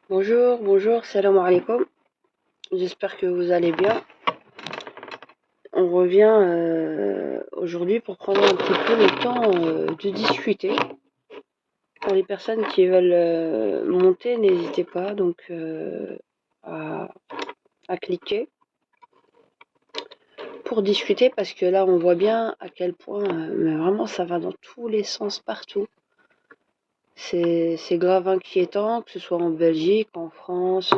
Bonjour, bonjour, salam alaikum. J'espère que vous allez bien. On revient aujourd'hui pour prendre un petit peu le temps de discuter. Pour les personnes qui veulent monter, n'hésitez pas donc à, à cliquer pour discuter parce que là on voit bien à quel point mais vraiment ça va dans tous les sens partout. C'est grave inquiétant, que ce soit en Belgique, en France,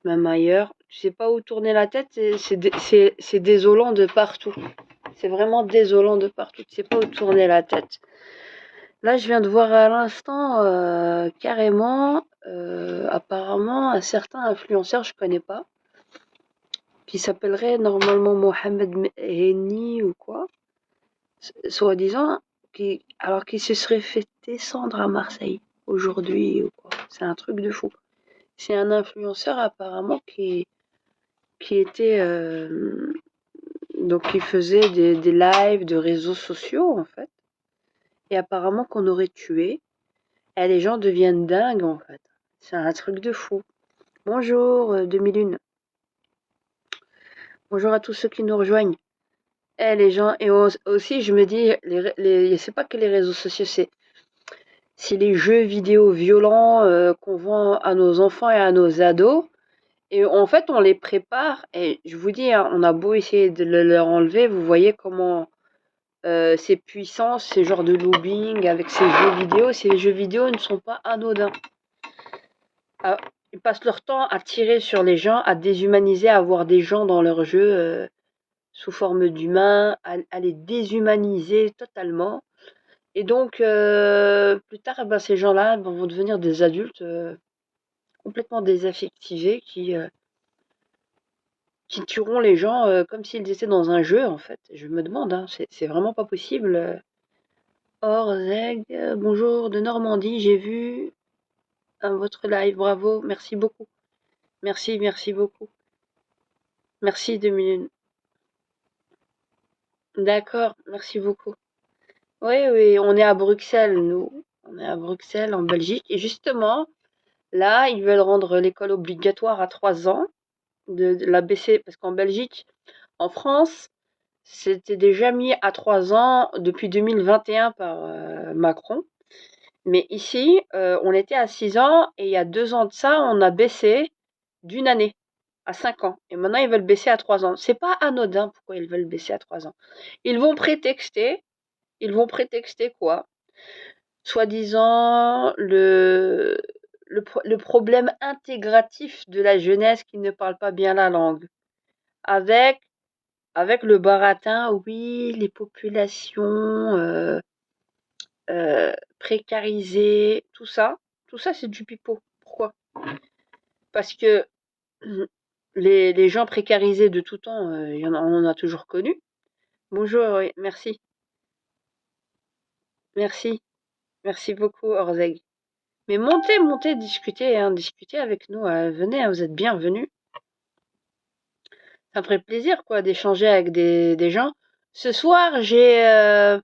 même ailleurs. Tu sais pas où tourner la tête, c'est désolant de partout. C'est vraiment désolant de partout. Tu sais pas où tourner la tête. Là, je viens de voir à l'instant, carrément, apparemment, un certain influenceur, je connais pas, qui s'appellerait normalement Mohamed Henni ou quoi, soi-disant, alors qu'il se serait fait descendre à Marseille aujourd'hui ou quoi. C'est un truc de fou. C'est un influenceur apparemment qui était donc qui faisait des lives de réseaux sociaux en fait. Et apparemment qu'on aurait tué. Et les gens deviennent dingues en fait. C'est un truc de fou. Bonjour 2001. Bonjour à tous ceux qui nous rejoignent. Et les gens, et aussi je me dis, c'est pas que les réseaux sociaux, c'est les jeux vidéo violents qu'on vend à nos enfants et à nos ados. Et en fait, on les prépare. Et je vous dis, hein, on a beau essayer de leur enlever, vous voyez comment c'est puissant, ces genres de lobbying avec ces jeux vidéo ne sont pas anodins. Ah, ils passent leur temps à tirer sur les gens, à déshumaniser, à avoir des gens dans leur jeu sous forme d'humains, à les déshumaniser totalement. Et donc, plus tard, ben, ces gens-là vont devenir des adultes complètement désaffectivés qui tueront les gens comme s'ils étaient dans un jeu, en fait. Je me demande, hein, c'est vraiment pas possible. Orzeg, bonjour de Normandie, j'ai vu votre live, bravo, merci beaucoup. Merci, merci beaucoup. Merci 2001. D'accord, merci beaucoup. Oui, oui, on est à Bruxelles, nous. On est à Bruxelles, en Belgique. Et justement, là, ils veulent rendre l'école obligatoire à 3 ans, de la baisser, parce qu'en Belgique, en France, c'était déjà mis à 3 ans depuis 2021 par Macron. Mais ici, on était à 6 ans et il y a 2 ans de ça, on a baissé d'une année à 5 ans. Et maintenant, ils veulent baisser à 3 ans. C'est pas anodin pourquoi ils veulent baisser à 3 ans. Ils vont prétexter, quoi? Soi-disant le problème intégratif de la jeunesse qui ne parle pas bien la langue. Avec, avec le baratin, oui, les populations précarisées, tout ça c'est du pipeau. Pourquoi? Parce que les gens précarisés de tout temps, on en a toujours connu. Bonjour, oui, merci. Merci. Merci beaucoup, Orzeg. Mais montez, discutez, hein, discutez avec nous. Venez, hein, vous êtes bienvenus. Ça me ferait plaisir, quoi, d'échanger avec des gens. Ce soir, j'ai un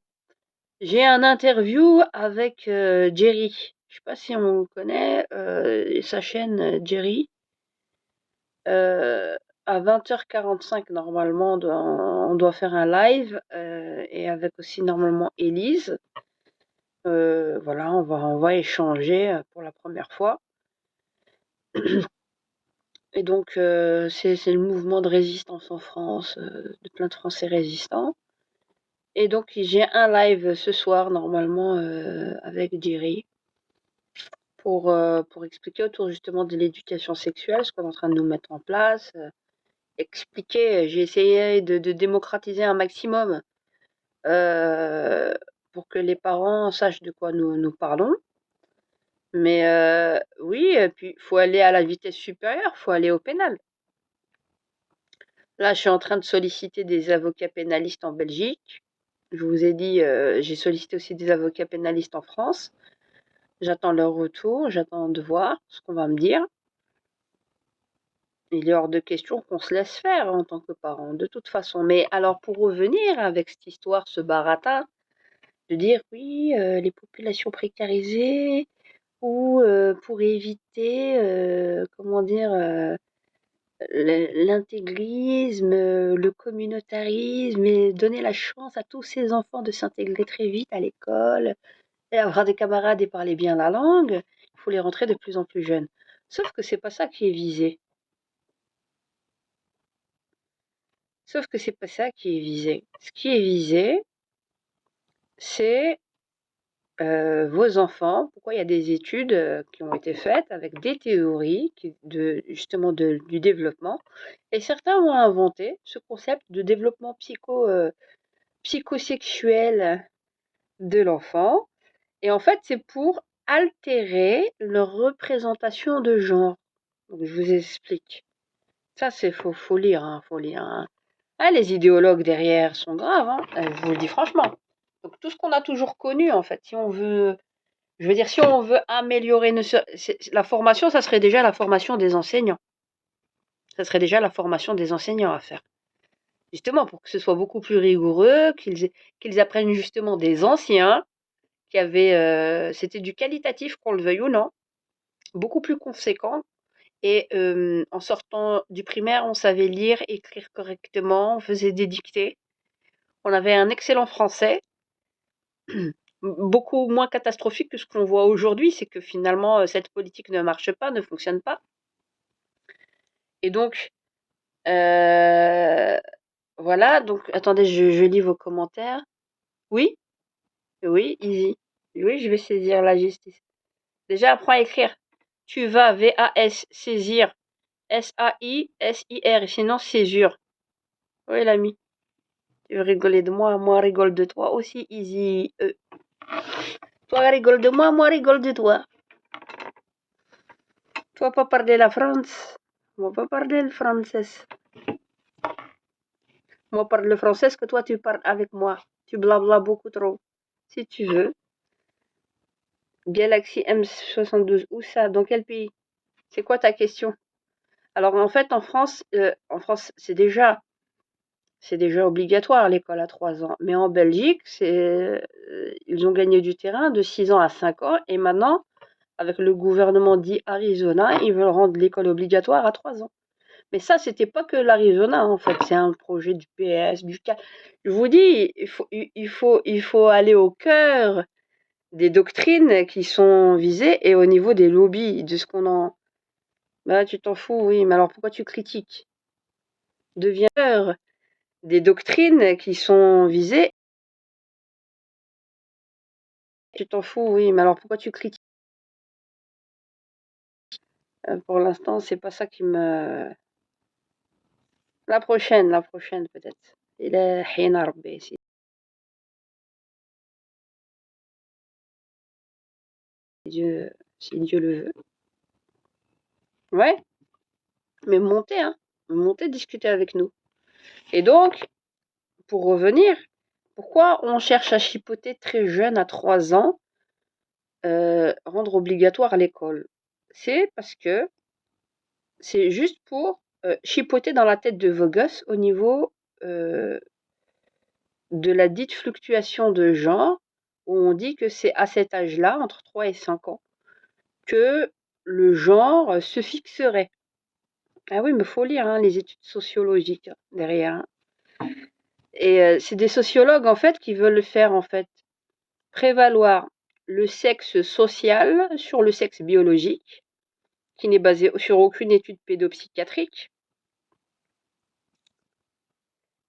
interview avec Jerry. Je sais pas si on connaît sa chaîne Jerry. À 20h45 normalement, on doit faire un live et avec aussi normalement Élise. Voilà, on va échanger pour la première fois. Et donc, c'est le mouvement de résistance en France, de plein de Français résistants. Et donc, j'ai un live ce soir, normalement, avec Jerry, pour expliquer autour justement de l'éducation sexuelle, ce qu'on est en train de nous mettre en place. Expliquer, j'ai essayé de démocratiser un maximum pour que les parents sachent de quoi nous parlons. Mais oui, et puis il faut aller à la vitesse supérieure, il faut aller au pénal. Là, je suis en train de solliciter des avocats pénalistes en Belgique. Je vous ai dit, j'ai sollicité aussi des avocats pénalistes en France. J'attends leur retour, j'attends de voir ce qu'on va me dire. Il est hors de question qu'on se laisse faire en tant que parent, de toute façon. Mais alors, pour revenir avec cette histoire, ce baratin, de dire oui, les populations précarisées, ou pour éviter, comment dire, l'intégrisme, le communautarisme et donner la chance à tous ces enfants de s'intégrer très vite à l'école et avoir des camarades et parler bien la langue, il faut les rentrer de plus en plus jeunes. Sauf que c'est pas ça qui est visé. Sauf que c'est pas ça qui est visé. Ce qui est visé, c'est vos enfants. Pourquoi il y a des études qui ont été faites avec des théories justement du développement. Et certains ont inventé ce concept de développement psychosexuel de l'enfant. Et en fait, c'est pour altérer leur représentation de genre. Donc, je vous explique. Ça, c'est faut lire, hein, faut lire. Hein. Ah, les idéologues derrière sont graves, hein, je vous le dis franchement. Donc tout ce qu'on a toujours connu, en fait, si on veut, je veux dire, si on veut améliorer la formation, ça serait déjà la formation des enseignants. Ça serait déjà la formation des enseignants à faire. Justement, pour que ce soit beaucoup plus rigoureux, qu'ils apprennent justement des anciens, qui avaient, c'était du qualitatif, qu'on le veuille ou non, beaucoup plus conséquent. Et en sortant du primaire, on savait lire, écrire correctement, on faisait des dictées. On avait un excellent français, beaucoup moins catastrophique que ce qu'on voit aujourd'hui, c'est que finalement cette politique ne marche pas, ne fonctionne pas. Et donc, voilà, donc attendez, je lis vos commentaires. Oui, oui, easy. Oui, je vais saisir la justice. Déjà, apprends à écrire. Tu vas, V-A-S, saisir, S-A-I-S-I-R, sinon césure. Oui, l'ami. Tu veux rigoler de moi rigole de toi aussi, easy. Toi rigole de moi rigole de toi. Toi pas parler la France. Moi pas parler le français. Moi parle le français que toi tu parles avec moi. Tu blabla beaucoup trop. Si tu veux. Galaxy M72, où ça? Dans quel pays? C'est quoi ta question? Alors en fait en France c'est déjà obligatoire l'école à 3 ans. Mais en Belgique, ils ont gagné du terrain de 6 ans à 5 ans et maintenant avec le gouvernement dit Arizona, ils veulent rendre l'école obligatoire à 3 ans. Mais ça, c'était pas que l'Arizona, en fait, c'est un projet du PS, du CA. Je vous dis, il faut aller au cœur des doctrines qui sont visées et au niveau des lobbies, de ce qu'on en. Bah, tu t'en fous, oui, mais alors pourquoi tu critiques? Deviens au cœur des doctrines qui sont visées. Tu t'en fous, oui, mais alors pourquoi tu critiques? Pour l'instant, c'est pas ça qui me. La prochaine peut-être. Il est حين ربي si Dieu le veut. Ouais, mais montez discuter avec nous. Et donc, pour revenir, pourquoi on cherche à chipoter très jeune, à 3 ans, rendre obligatoire à l'école? C'est parce que c'est juste pour chipoter dans la tête de vos gosses au niveau de la dite fluctuation de genre, où on dit que c'est à cet âge-là, entre 3 et 5 ans, que le genre se fixerait. Ah oui, mais faut lire hein, les études sociologiques derrière. Hein. Et c'est des sociologues en fait qui veulent faire en fait prévaloir le sexe social sur le sexe biologique, qui n'est basé sur aucune étude pédopsychiatrique.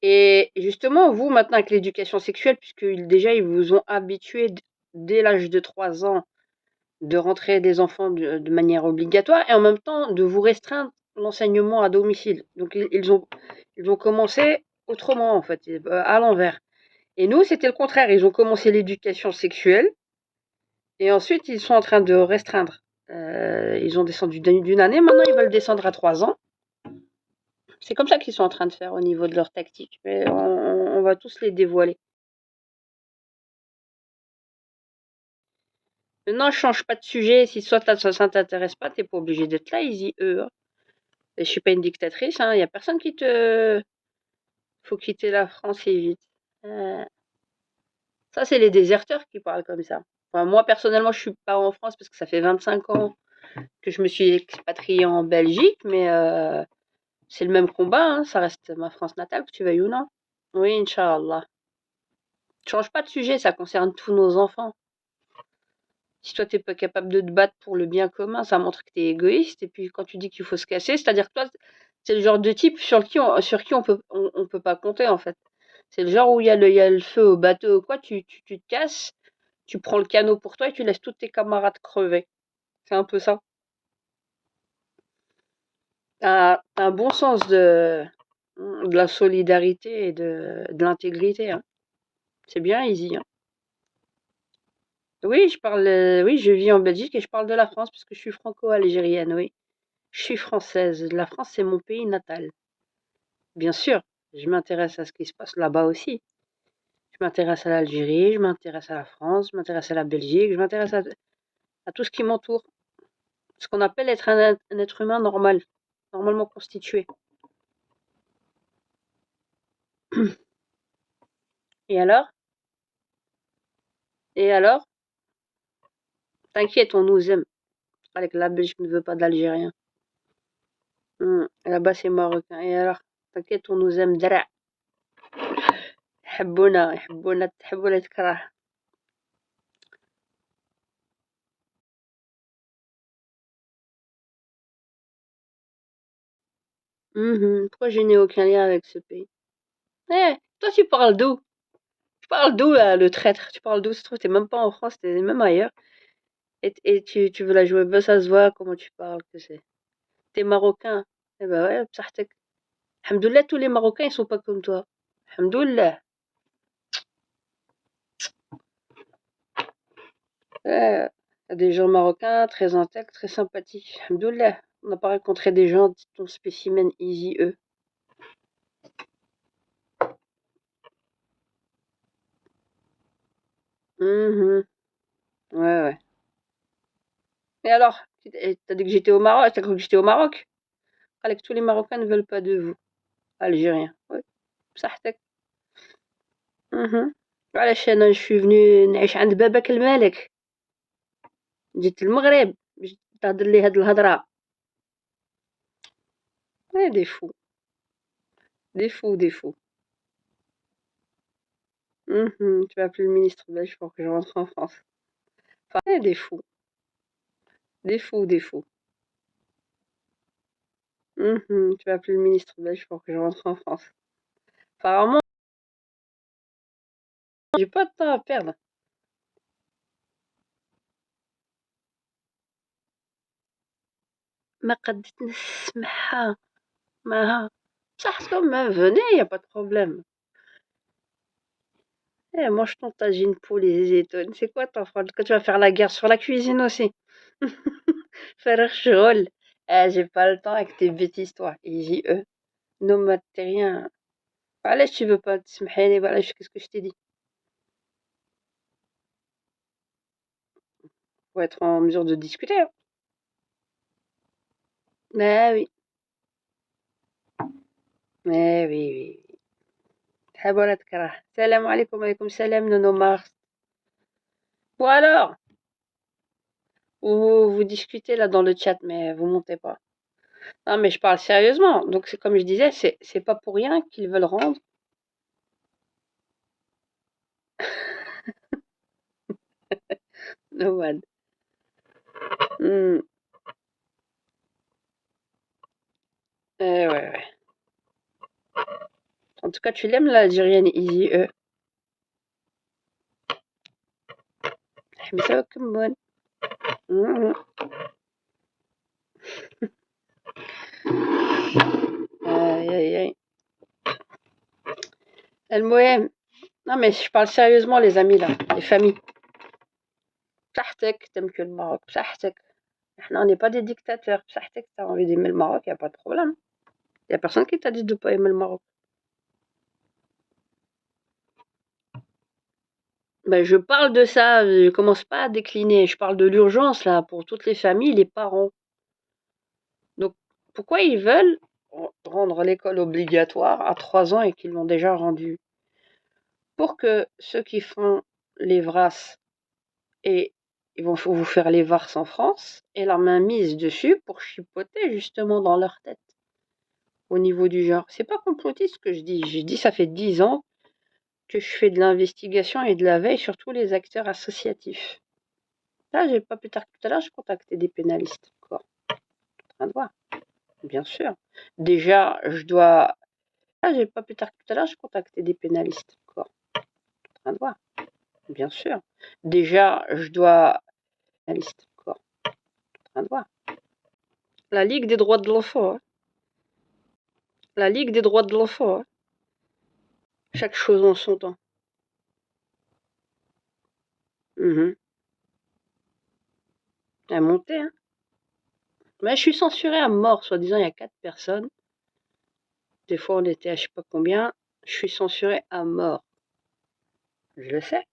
Et justement, vous maintenant avec l'éducation sexuelle, puisque déjà ils vous ont habitué dès l'âge de 3 ans de rentrer des enfants de manière obligatoire et en même temps de vous restreindre l'enseignement à domicile. Donc ils ont commencé autrement en fait, à l'envers. Et nous, c'était le contraire. Ils ont commencé l'éducation sexuelle et ensuite ils sont en train de restreindre. Ils ont descendu d'une année, maintenant ils veulent descendre à 3 ans. C'est comme ça qu'ils sont en train de faire au niveau de leur tactique. Mais on va tous les dévoiler. Non, je change pas de sujet. Si soit ça t'intéresse pas, t'es pas obligé d'être là, Easy, eux. Hein. Et je suis pas une dictatrice, hein. Y a personne qui te. Faut quitter la France et vite. Ça, c'est les déserteurs qui parlent comme ça. Enfin, moi, personnellement, je suis pas en France parce que ça fait 25 ans que je me suis expatriée en Belgique, mais c'est le même combat, hein, ça reste ma France natale, que tu veuilles ou non. Oui, Inch'Allah. Change pas de sujet, ça concerne tous nos enfants. Si toi, t'es pas capable de te battre pour le bien commun, ça montre que t'es égoïste. Et puis, quand tu dis qu'il faut se casser, c'est-à-dire que toi, c'est le genre de type sur qui on peut pas compter, en fait. C'est le genre où il y a le feu au bateau ou quoi, tu te casses, tu prends le canot pour toi et tu laisses tous tes camarades crever. C'est un peu ça. T'as un bon sens de la solidarité et de l'intégrité, hein. C'est bien, Easy, hein. Oui, oui, je vis en Belgique et je parle de la France parce que je suis franco-algérienne, oui. Je suis française. La France, c'est mon pays natal. Bien sûr, je m'intéresse à ce qui se passe là-bas aussi. Je m'intéresse à l'Algérie, je m'intéresse à la France, je m'intéresse à la Belgique, je m'intéresse à tout ce qui m'entoure. Ce qu'on appelle être un être humain normal, normalement constitué. Et alors? Et alors? T'inquiète, on nous aime. Avec la Belgique ne veut pas d'Algériens. Là-bas, c'est marocain. Et alors? T'inquiète, on nous aime. درع. يحبونا يحبونا تحب ولا تكره. Pourquoi je n'ai aucun lien avec ce pays? Eh, toi, tu parles d'où? Tu parles d'où, là, le traître? Tu parles d'où? Ça se trouve, t'es même pas en France, t'es même ailleurs. Et tu veux la jouer. Ben, ça se voit comment tu parles, que c'est. T'es marocain. Eh ben ouais, bsahtek. Alhamdoulilah, tous les Marocains, ils sont pas comme toi. Alhamdoulilah. Ouais, y a des gens marocains très intègres, très sympathiques. Alhamdoulilah. On n'a pas rencontré des gens, ton spécimen easy, eux. Mhm. Ouais, ouais. Et alors? T'as dit que j'étais au Maroc? T'as cru que j'étais au Maroc? Allez, que tous les Marocains ne veulent pas de vous. Algériens. Ouais. بصحتك. علاش انا je suis venue نعيش عند باباك الملك. جيت المغرب باش تهضر لي هاد الهضرة. Des fous, des fous, des fous. Tu vas appeler le ministre belge pour que je rentre en France. Enfin, des fous, des fous, des fous. Tu vas appeler le ministre belge pour que je rentre en France. Apparemment, j'ai pas de temps à perdre. ما قديت نسمعها معها. صحتكم, venez, y a pas de problème. Eh, mange ton tagine poulet et zétone. C'est quoi ton frère? Quand tu vas faire la guerre sur la cuisine aussi? Faire شغل. J'ai pas le temps avec tes bêtises, toi. IJE. Non, mais t'es rien. علاش tu veux pas تسمحيلي وعلاش qu'est-ce que je t'ai dit? Faut être en mesure de discuter, hein. Ah oui. Eh oui, oui, oui. تحب ولا تكره. Salam alaikum, alaikum salam, Nono Mars. Ou alors, vous discutez là dans le chat, mais vous montez pas. Non, mais je parle sérieusement. Donc, c'est comme je disais, c'est pas pour rien qu'ils veulent rendre. Nomade. Hmm. Ouais, ouais. En tout cas, tu l'aimes l'Algérienne Easy E. Mais ça va comme bonne. Mhm. Aïe, aïe, aïe. El Mohem. Non, mais je parle sérieusement, les amis, là. Les familles. Psahtek, t'aimes que le Maroc. Psahtek. On n'est pas des dictateurs. Psahtek, t'as envie d'aimer le Maroc, y a pas de problème. Y a personne qui t'a dit de pas aimer le Maroc. Ben, je parle de ça, je commence pas à décliner. Je parle de l'urgence, là, pour toutes les familles, les parents. Donc, pourquoi ils veulent rendre l'école obligatoire à 3 ans et qu'ils l'ont déjà rendue? Pour que ceux qui font les VRAS Et ils vont vous faire les varces en France et la main mise dessus pour chipoter justement dans leur tête au niveau du genre. C'est pas complotiste ce que je dis. Je dis ça fait 10 ans que je fais de l'investigation et de la veille sur tous les acteurs associatifs. Là, j'ai pas plus tard que tout à l'heure, j'ai contacté des pénalistes. Quoi. En train de voir. Bien sûr. Déjà, je dois. Là, j'ai pas plus tard que tout à l'heure, j'ai contacté des pénalistes. Quoi. En train de voir. Bien sûr. Déjà, je dois. Pénaliste. Quoi. En train de voir. La Ligue des droits de l'enfant. Hein. La Ligue des droits de l'enfant. Hein. Chaque chose en son temps. Mhm. Elle est montée, hein. Mais je suis censurée à mort, soi-disant, il y a 4 personnes. Des fois, on était à je sais pas combien. Je suis censurée à mort. Je le sais.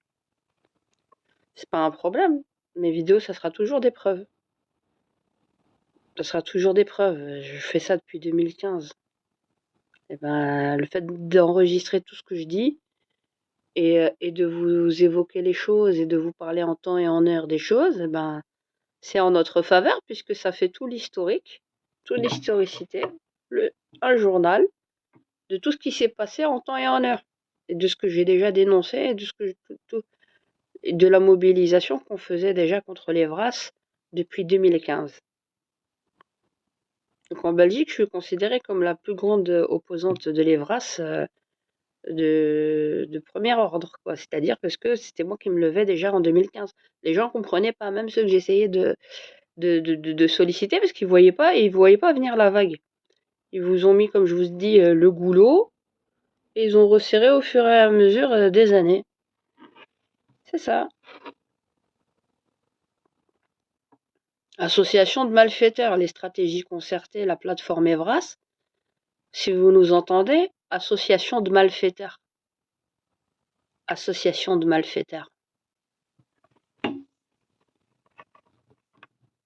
C'est pas un problème. Mes vidéos, ça sera toujours des preuves. Ça sera toujours des preuves. Je fais ça depuis 2015. Et ben, le fait d'enregistrer tout ce que je dis et de vous évoquer les choses et de vous parler en temps et en heure des choses, eh ben, c'est en notre faveur puisque ça fait tout l'historique, toute l'historicité, un journal de tout ce qui s'est passé en temps et en heure et de ce que j'ai déjà dénoncé et de ce que et de la mobilisation qu'on faisait déjà contre les VRAS depuis 2015. Donc en Belgique, je suis considérée comme la plus grande opposante de l'EVRAS de premier ordre, quoi. C'est-à-dire parce que c'était moi qui me levais déjà en 2015. Les gens comprenaient pas, même ceux que j'essayais de solliciter, parce qu'ils voyaient pas et ils voyaient pas venir la vague. Ils vous ont mis, comme je vous dis, le goulot et ils ont resserré au fur et à mesure des années. C'est ça. Association de malfaiteurs, les stratégies concertées, la plateforme EVRAS. Si vous nous entendez, association de malfaiteurs. Association de malfaiteurs. Vous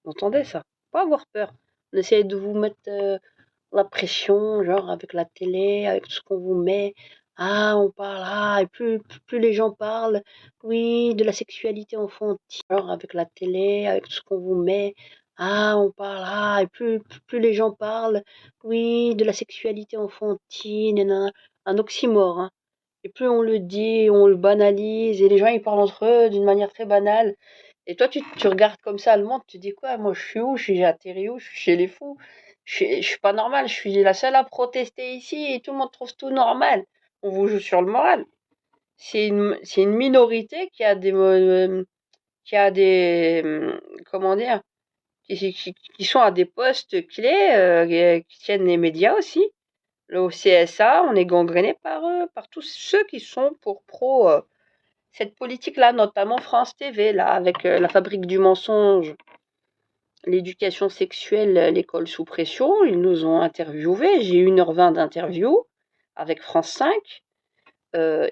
entendez ça? Pas avoir peur. On essaye de vous mettre la pression, genre avec la télé, avec tout ce qu'on vous met. Ah, on parle, ah, et plus les gens parlent, oui, de la sexualité enfantine, genre avec la télé, avec tout ce qu'on vous met. Ah, on parle, ah, et plus les gens parlent, oui, de la sexualité enfantine, un oxymore, hein. Et plus on le dit, on le banalise, et les gens ils parlent entre eux d'une manière très banale. Et toi, tu regardes comme ça le monde, tu dis quoi? Moi, je suis où? J'ai atterri où? Je suis chez les fous. Je suis pas normale. Je suis la seule à protester ici et tout le monde trouve tout normal. On vous joue sur le moral. C'est une minorité qui a des, comment dire, qui sont à des postes clés, qui tiennent les médias aussi. Le CSA, on est gangréné par eux, par tous ceux qui sont pour pro cette politique-là, notamment France TV, là, avec la fabrique du mensonge, l'éducation sexuelle, l'école sous pression. Ils nous ont interviewés. J'ai eu 1h20 d'interview avec France 5.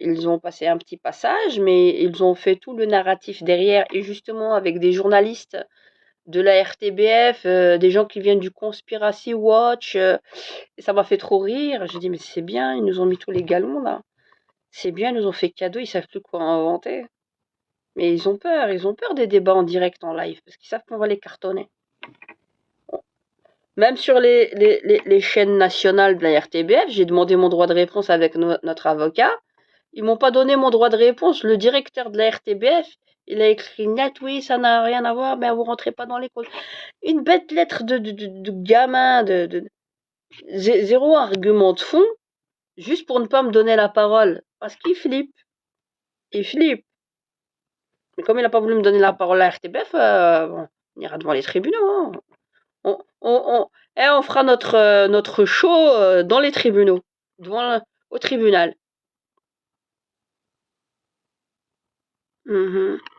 Ils ont passé un petit passage, mais ils ont fait tout le narratif derrière, et justement avec des journalistes de la RTBF, des gens qui viennent du Conspiracy Watch, et ça m'a fait trop rire. J'ai dit, mais c'est bien, ils nous ont mis tous les galons là. C'est bien, ils nous ont fait cadeau, ils savent plus quoi inventer. Mais ils ont peur des débats en direct, en live, parce qu'ils savent qu'on va les cartonner. Même sur les chaînes nationales de la RTBF, j'ai demandé mon droit de réponse avec notre avocat. Ils m'ont pas donné mon droit de réponse. Le directeur de la RTBF, il a écrit net, oui, ça n'a rien à voir, mais vous rentrez pas dans l'école. Une bête lettre de gamin, zéro argument de fond, juste pour ne pas me donner la parole. Parce qu'il flippe. Il flippe. Mais comme il n'a pas voulu me donner la parole à la RTBF, bon, on ira devant les tribunaux. Hein. On fera notre show dans les tribunaux, au tribunal.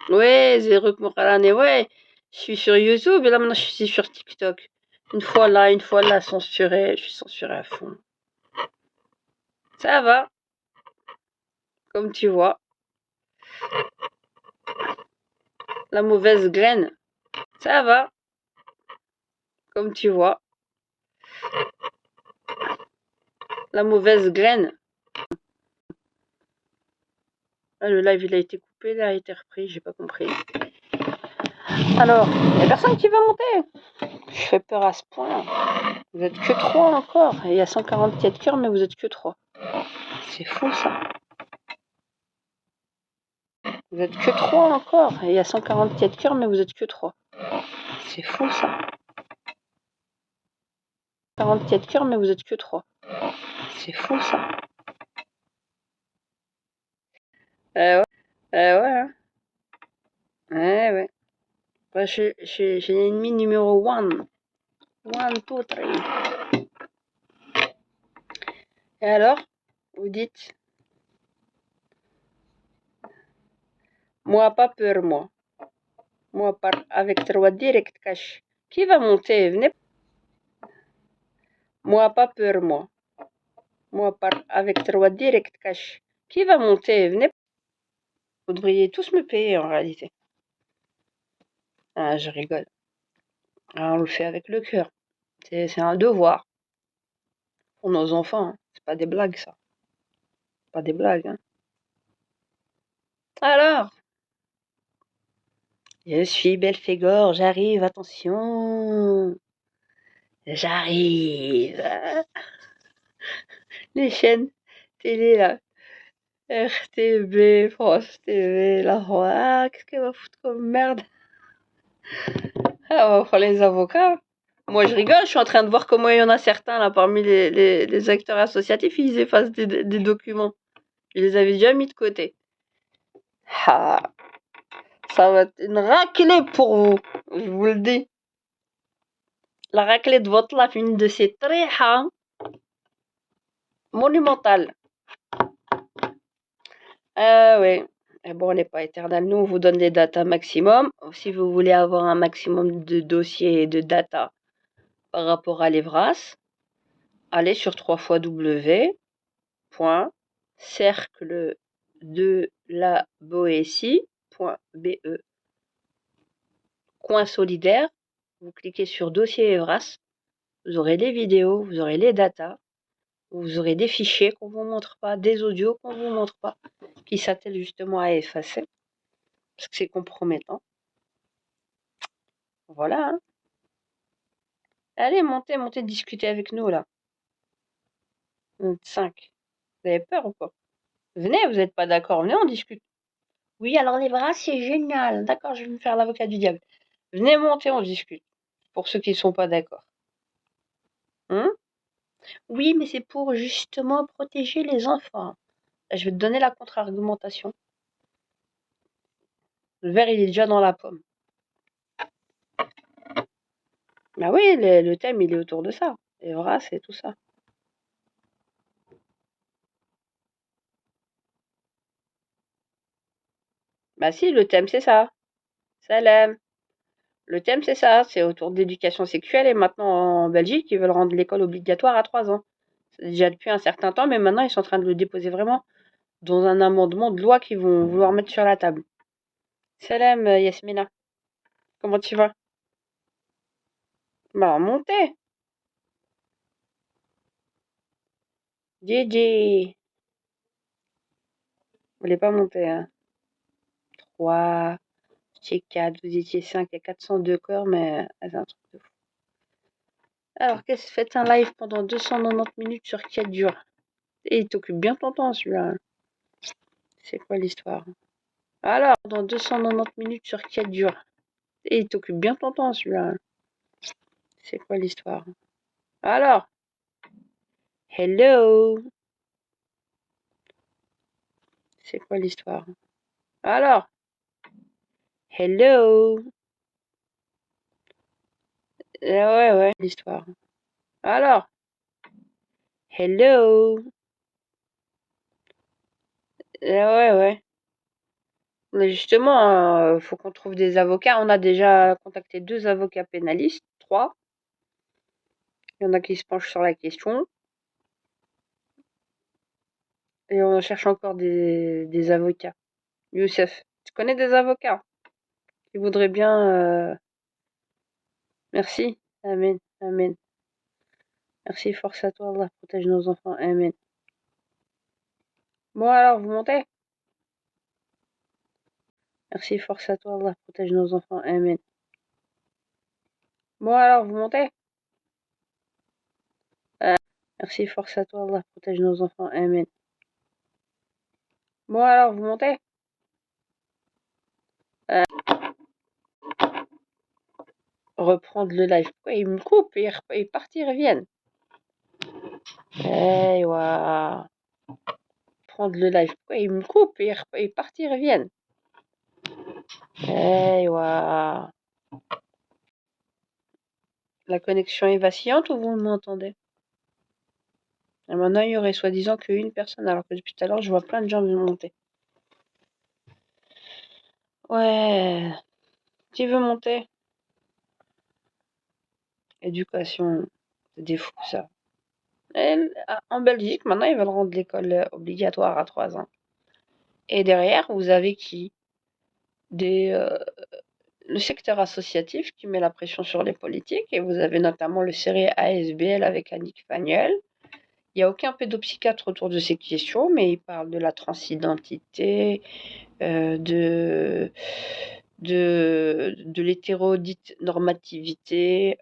Ouais, Zeruk Moralane, ouais. Je suis sur YouTube et là maintenant je suis sur TikTok. Une fois là, censuré. Je suis censuré à fond. Ça va, comme tu vois. La mauvaise graine. Ça va, comme tu vois. La mauvaise graine. Ah, le live il a été coupé, là, il a été repris, j'ai pas compris. Alors, il n'y a personne qui va monter. Je fais peur à ce point. Vous êtes que 3 encore. Il y a 144 cœurs, mais vous êtes que 3. C'est fou ça. Vous êtes que 3 encore. Il y a 144 cœurs, mais vous êtes que 3. C'est fou ça. 44 cœurs, mais vous êtes que 3. C'est fou ça. Ouais. Ouais, hein. Ouais. Bah, j'ai l'ennemi numéro 1. 1, 2, 3. Et alors, vous dites, moi pas peur, moi. Moi, avec 3 direct cash. Qui va monter? Venez. Moi pas peur, moi. Moi avec 3 direct cash. Qui va monter? Venez. Vous devriez tous me payer en réalité. Ah, je rigole. Ah, on le fait avec le cœur. C'est un devoir pour nos enfants. Hein. C'est pas des blagues, ça. Pas des blagues. Hein. Alors, je suis Belphégor, j'arrive, attention. J'arrive. Les chaînes télé là. RTB, France TV, La Roi. Qu'est-ce qu'elle va foutre comme merde? Ah, on va prendre les avocats. Moi, je rigole, je suis en train de voir comment il y en a certains, là, parmi les acteurs associatifs, ils effacent des documents. Je les avais déjà mis de côté. Ah, ça va être une raclée pour vous, je vous le dis. La raclée de votre life, une de ces tréha monumentales. Ah ouais. Et bon, on n'est pas éternel. Nous, on vous donne les datas maximum. Si vous voulez avoir un maximum de dossiers et de data par rapport à l'Evras, allez sur 3w.cercle de la Boétie.be. Coin solidaire, vous cliquez sur dossier Evras, vous aurez les vidéos, vous aurez les datas, vous aurez des fichiers qu'on vous montre pas, des audios qu'on vous montre pas, qui s'attellent justement à effacer, parce que c'est compromettant. Voilà. Hein. Allez, montez, discutez avec nous là. 5. Vous avez peur ou quoi? Venez, vous n'êtes pas d'accord, venez, on discute. Oui, alors les bras, c'est génial. D'accord, je vais me faire l'avocat du diable. Venez monter, on discute. Pour ceux qui ne sont pas d'accord. Hein? Oui, mais c'est pour justement protéger les enfants. Je vais te donner la contre-argumentation. Le verre, il est déjà dans la pomme. Bah oui, le thème, il est autour de ça. Les bras, c'est tout ça. Bah si, le thème, c'est ça. Salam. Le thème, c'est ça. C'est autour de l'éducation sexuelle. Et maintenant, en Belgique, ils veulent rendre l'école obligatoire à 3 ans. C'est déjà depuis un certain temps, mais maintenant, ils sont en train de le déposer vraiment dans un amendement de loi qu'ils vont vouloir mettre sur la table. Salam, Yasmina. Comment tu vas? Bah, montez. GG. Vous voulez pas monter, hein? 3, j'étais 4, vous étiez 5, il y a 402 corps, mais c'est un truc de fou. Alors, qu'est-ce que faites un live pendant 290 minutes sur 4 jours? Et il t'occupe bien ton temps, celui-là. C'est quoi l'histoire? Alors, pendant 290 minutes sur 4 jours. Et il t'occupe bien ton temps, celui-là. C'est quoi l'histoire? Alors, hello. C'est quoi l'histoire? Alors, hello. Ouais, l'histoire. Alors, hello. Ouais. Mais justement, faut qu'on trouve des avocats. On a déjà contacté 2 avocats pénalistes, 3. Il y en a qui se penchent sur la question. Et on cherche encore des avocats. Youssef, tu connais des avocats qui voudraient bien... Merci. Amen. Merci, force à toi, Allah protège nos enfants. Amen. Bon alors, vous montez? Merci, force à toi, Allah protège nos enfants. Amen. Bon alors, vous montez? Merci, force à toi, Allah protège nos enfants. Amen. Bon alors, vous montez? Reprendre le live. Pourquoi ils me coupent et ils partent, ils reviennent? Eh ouais. Prendre le live. Pourquoi ils me coupent et ils partent, ils reviennent? Eh ouais. La connexion est vacillante ou vous m'entendez? Et maintenant, il y aurait soi-disant qu'une personne, alors que depuis tout à l'heure, je vois plein de gens monter. Ouais. Qui veut monter? Éducation. C'est des fous, ça. En Belgique, maintenant, ils veulent rendre l'école obligatoire à 3 ans. Et derrière, vous avez qui? Le secteur associatif qui met la pression sur les politiques. Et vous avez notamment le serré ASBL avec Annick Fagnel. Il n'y a aucun pédopsychiatre autour de ces questions, mais il parle de la transidentité, de l'hétérodite normativité,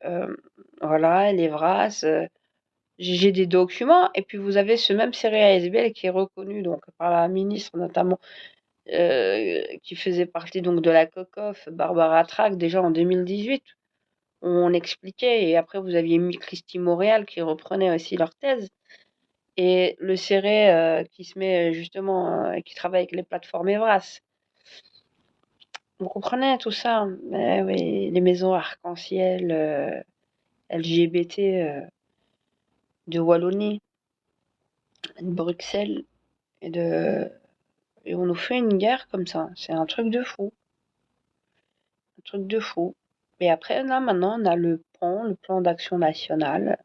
voilà, les VRAS. J'ai des documents, et puis vous avez ce même serré ASBL qui est reconnu donc par la ministre notamment, qui faisait partie donc de la COCOF, Barbara Trac, déjà en 2018, où on expliquait, et après vous aviez mis Christy Montréal qui reprenait aussi leur thèse. Et le CERE qui se met justement, qui travaille avec les plateformes Evras. Vous comprenez tout ça? Mais oui, les maisons arc-en-ciel LGBT de Wallonie, de Bruxelles, et on nous fait une guerre comme ça. C'est un truc de fou. Un truc de fou. Et après, là, maintenant, on a le plan d'action national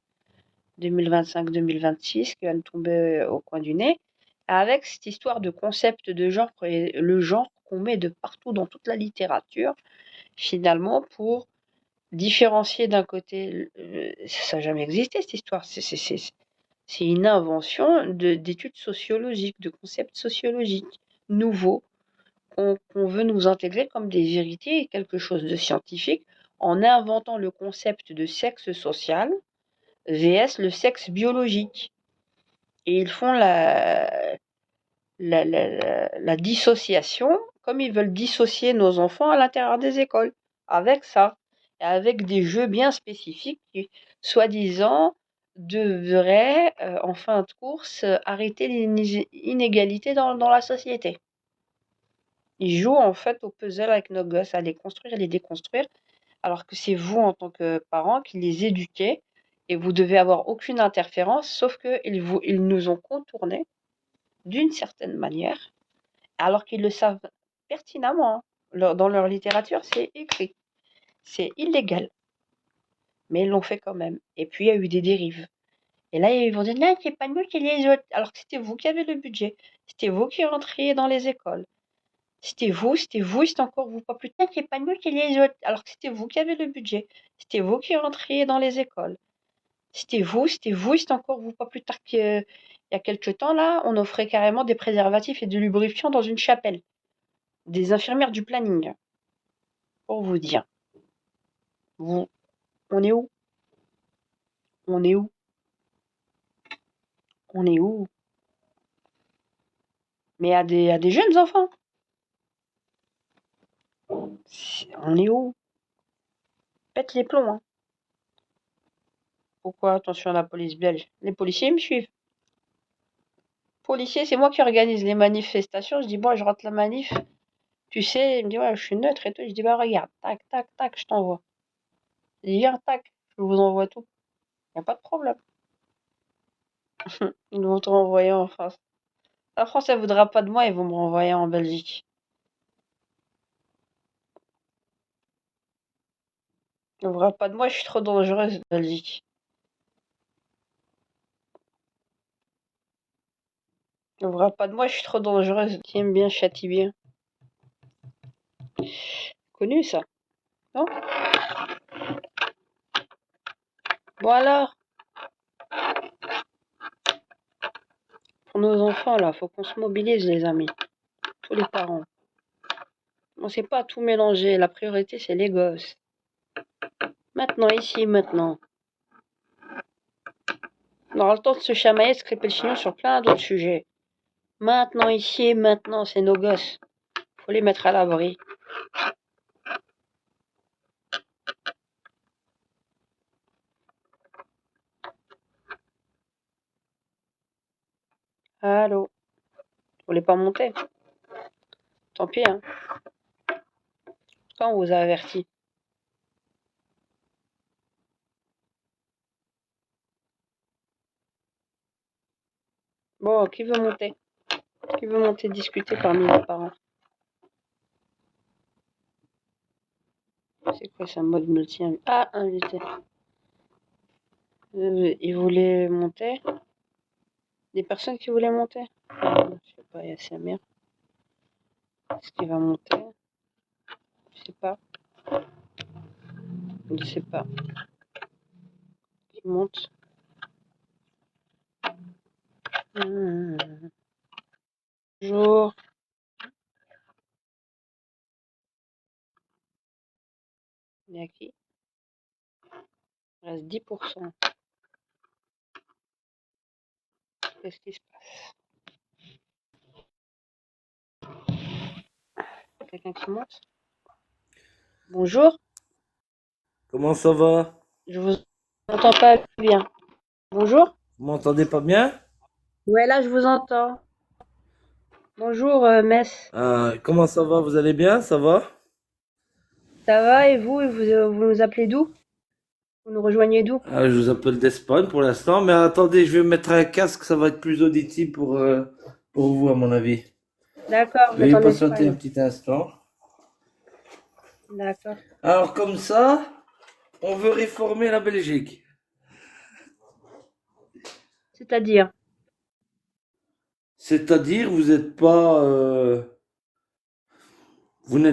2025-2026 qui vient de tomber au coin du nez, avec cette histoire de concept de genre et le genre qu'on met de partout dans toute la littérature, finalement, pour différencier d'un côté, ça n'a jamais existé cette histoire, c'est une invention d'études sociologiques, de concepts sociologiques nouveaux qu'on veut nous intégrer comme des vérités et quelque chose de scientifique en inventant le concept de sexe social vs le sexe biologique. Et ils font la dissociation, comme ils veulent dissocier nos enfants à l'intérieur des écoles, avec ça, et avec des jeux bien spécifiques qui, soi-disant, devraient, en fin de course, arrêter les inégalités dans la société. Ils jouent en fait au puzzle avec nos gosses, à les construire et les déconstruire, alors que c'est vous, en tant que parents, qui les éduquez, et vous devez avoir aucune interférence, sauf qu'ils nous ont contournés d'une certaine manière, alors qu'ils le savent pertinemment. Dans leur littérature, c'est écrit. C'est illégal. Mais ils l'ont fait quand même. Et puis, il y a eu des dérives. Et là, ils vont dire, non, c'est pas nous, c'est les autres. Alors que c'était vous qui avez le budget. C'était vous qui rentriez dans les écoles. C'était vous, et c'est encore vous, pas plus tard. C'est pas nous, c'est les autres. Alors que c'était vous qui avez le budget. C'était vous qui rentriez dans les écoles. C'était vous, et c'est encore vous, pas plus tard qu'il y a quelques temps, là, on offrait carrément des préservatifs et du lubrifiant dans une chapelle. Des infirmières du planning. Pour vous dire. Vous, on est où? On est où? On est où? Mais à des jeunes enfants. On est où? Pète les plombs, hein. Pourquoi? Attention à la police belge. Les policiers, ils me suivent. Policiers, c'est moi qui organise les manifestations. Je dis, bon, je rate la manif. Tu sais, il me dit, ouais, je suis neutre et tout. Je dis, bah, regarde, tac, tac, tac, je t'envoie. Je dis, viens, tac, je vous envoie tout. Y a pas de problème. Ils vont te renvoyer en France. La France, elle voudra pas de moi, ils vont me renvoyer en Belgique. Elle voudra pas de moi, je suis trop dangereuse, Belgique. Elle voudra pas de moi, je suis trop dangereuse. Qui aime bien, châtie bien. Connu, ça, non? Bon alors, pour nos enfants, là, faut qu'on se mobilise, les amis. Tous les parents. On sait pas tout mélanger. La priorité, c'est les gosses. Maintenant, ici, maintenant. On aura le temps de se chamailler, de se crêper le chignon sur plein d'autres sujets. Maintenant, ici, maintenant, c'est nos gosses. Faut les mettre à l'abri. Allô? Vous voulez pas monter? Tant pis, hein. Quand on vous a averti? Bon, qui veut monter? Qui veut monter discuter parmi les parents? C'est quoi ça, mode multi? Ah, invité. Ils voulaient monter? Des personnes qui voulaient monter? Je sais pas, il y a Samir. Est-ce qu'il va monter? Je sais pas. Je sais pas. Il monte. Bonjour. Il y a qui? Il reste 10%. Qu'est-ce qui se passe? Quelqu'un qui monte? Bonjour. Comment ça va? Je vous entends pas bien. Bonjour. Vous m'entendez pas bien? Ouais, là, je vous entends. Bonjour, Mess. Comment ça va? Vous allez bien? Ça va? Ça va et vous nous appelez d'où? Vous nous rejoignez d'où? Je vous appelle d'Espagne pour l'instant, mais attendez, je vais mettre un casque, ça va être plus auditif pour vous, à mon avis. D'accord, vous êtes Veuillez en patienter un Espagne. petit instant. D'accord. Alors, comme ça, on veut réformer la Belgique. C'est-à-dire? C'est-à-dire, vous n'êtes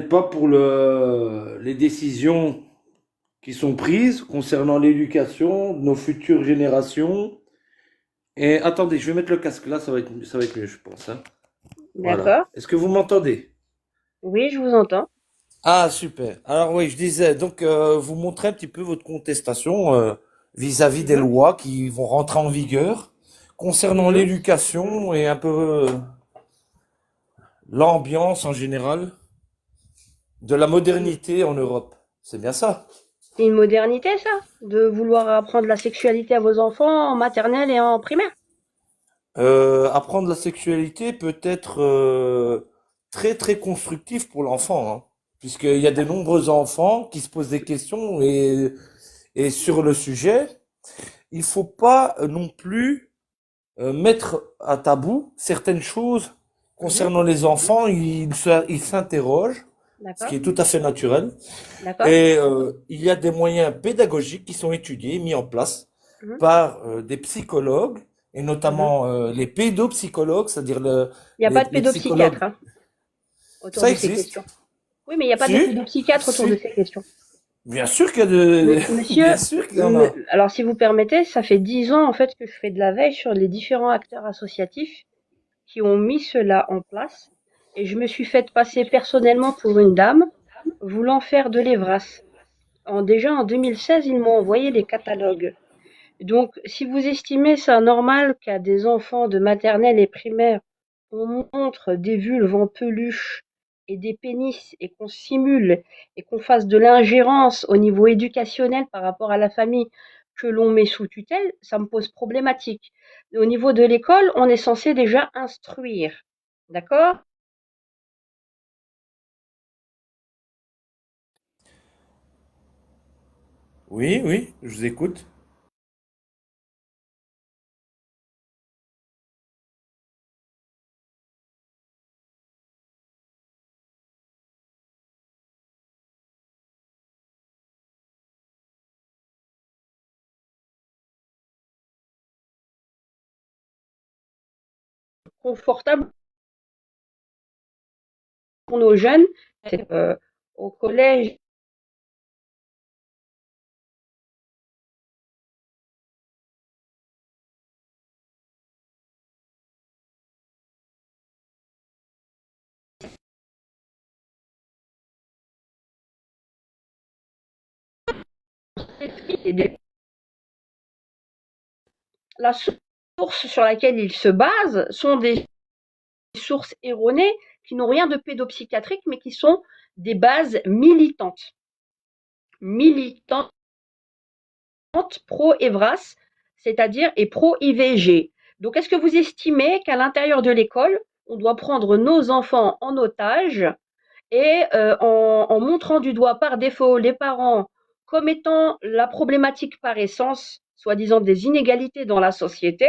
pas pour les décisions qui sont prises concernant l'éducation de nos futures générations. Et attendez, je vais mettre le casque là, ça va être mieux, je pense, hein. Voilà. D'accord. Est-ce que vous m'entendez? Oui, je vous entends. Ah, super. Alors oui, je disais, donc vous montrez un petit peu votre contestation vis-à-vis des Mhm, lois qui vont rentrer en vigueur concernant mhm. l'éducation et un peu l'ambiance en général de la modernité en Europe. C'est bien ça? C'est une modernité, ça, de vouloir apprendre la sexualité à vos enfants en maternelle et en primaire. Apprendre la sexualité peut être très très constructif pour l'enfant, hein, puisqu'il y a de nombreux enfants qui se posent des questions et sur le sujet, il faut pas non plus mettre à tabou certaines choses Mhm. concernant les enfants. Ils s'interrogent, ce qui D'accord, est tout à fait naturel, d'accord. et il y a des moyens pédagogiques qui sont étudiés, mis en place Mhm, par des psychologues, et mhm. notamment les pédopsychologues, c'est-à-dire Il n'y a pas de les psychologues. pédopsychiatre hein, autour Ça de ces existe. questions. Oui, mais il n'y a pas de Si, pédopsychiatre autour de si. ces questions. Bien sûr qu'il y a de, Monsieur, bien sûr qu'il y en a. alors si vous permettez, ça fait 10 ans en fait que je fais de la veille sur les différents acteurs associatifs qui ont mis cela en place et je me suis fait passer personnellement pour une dame voulant faire de l'Evras. Déjà en 2016, ils m'ont envoyé des catalogues. Donc, si vous estimez ça normal qu'à des enfants de maternelle et primaire, on montre des vulves en peluche et des pénis et qu'on simule et qu'on fasse de l'ingérence au niveau éducationnel par rapport à la famille que l'on met sous tutelle, ça me pose problématique. Au niveau de l'école, on est censé déjà instruire. D'accord? Oui, oui, je vous écoute. Confortable pour nos jeunes, au collège, La source sur laquelle ils se basent sont des sources erronées qui n'ont rien de pédopsychiatrique, mais qui sont des bases militantes. Militantes pro-Evras, c'est-à-dire et pro-IVG. Donc, est-ce que vous estimez qu'à l'intérieur de l'école, on doit prendre nos enfants en otage et en montrant du doigt par défaut les parents comme étant la problématique par essence, soi-disant des inégalités dans la société,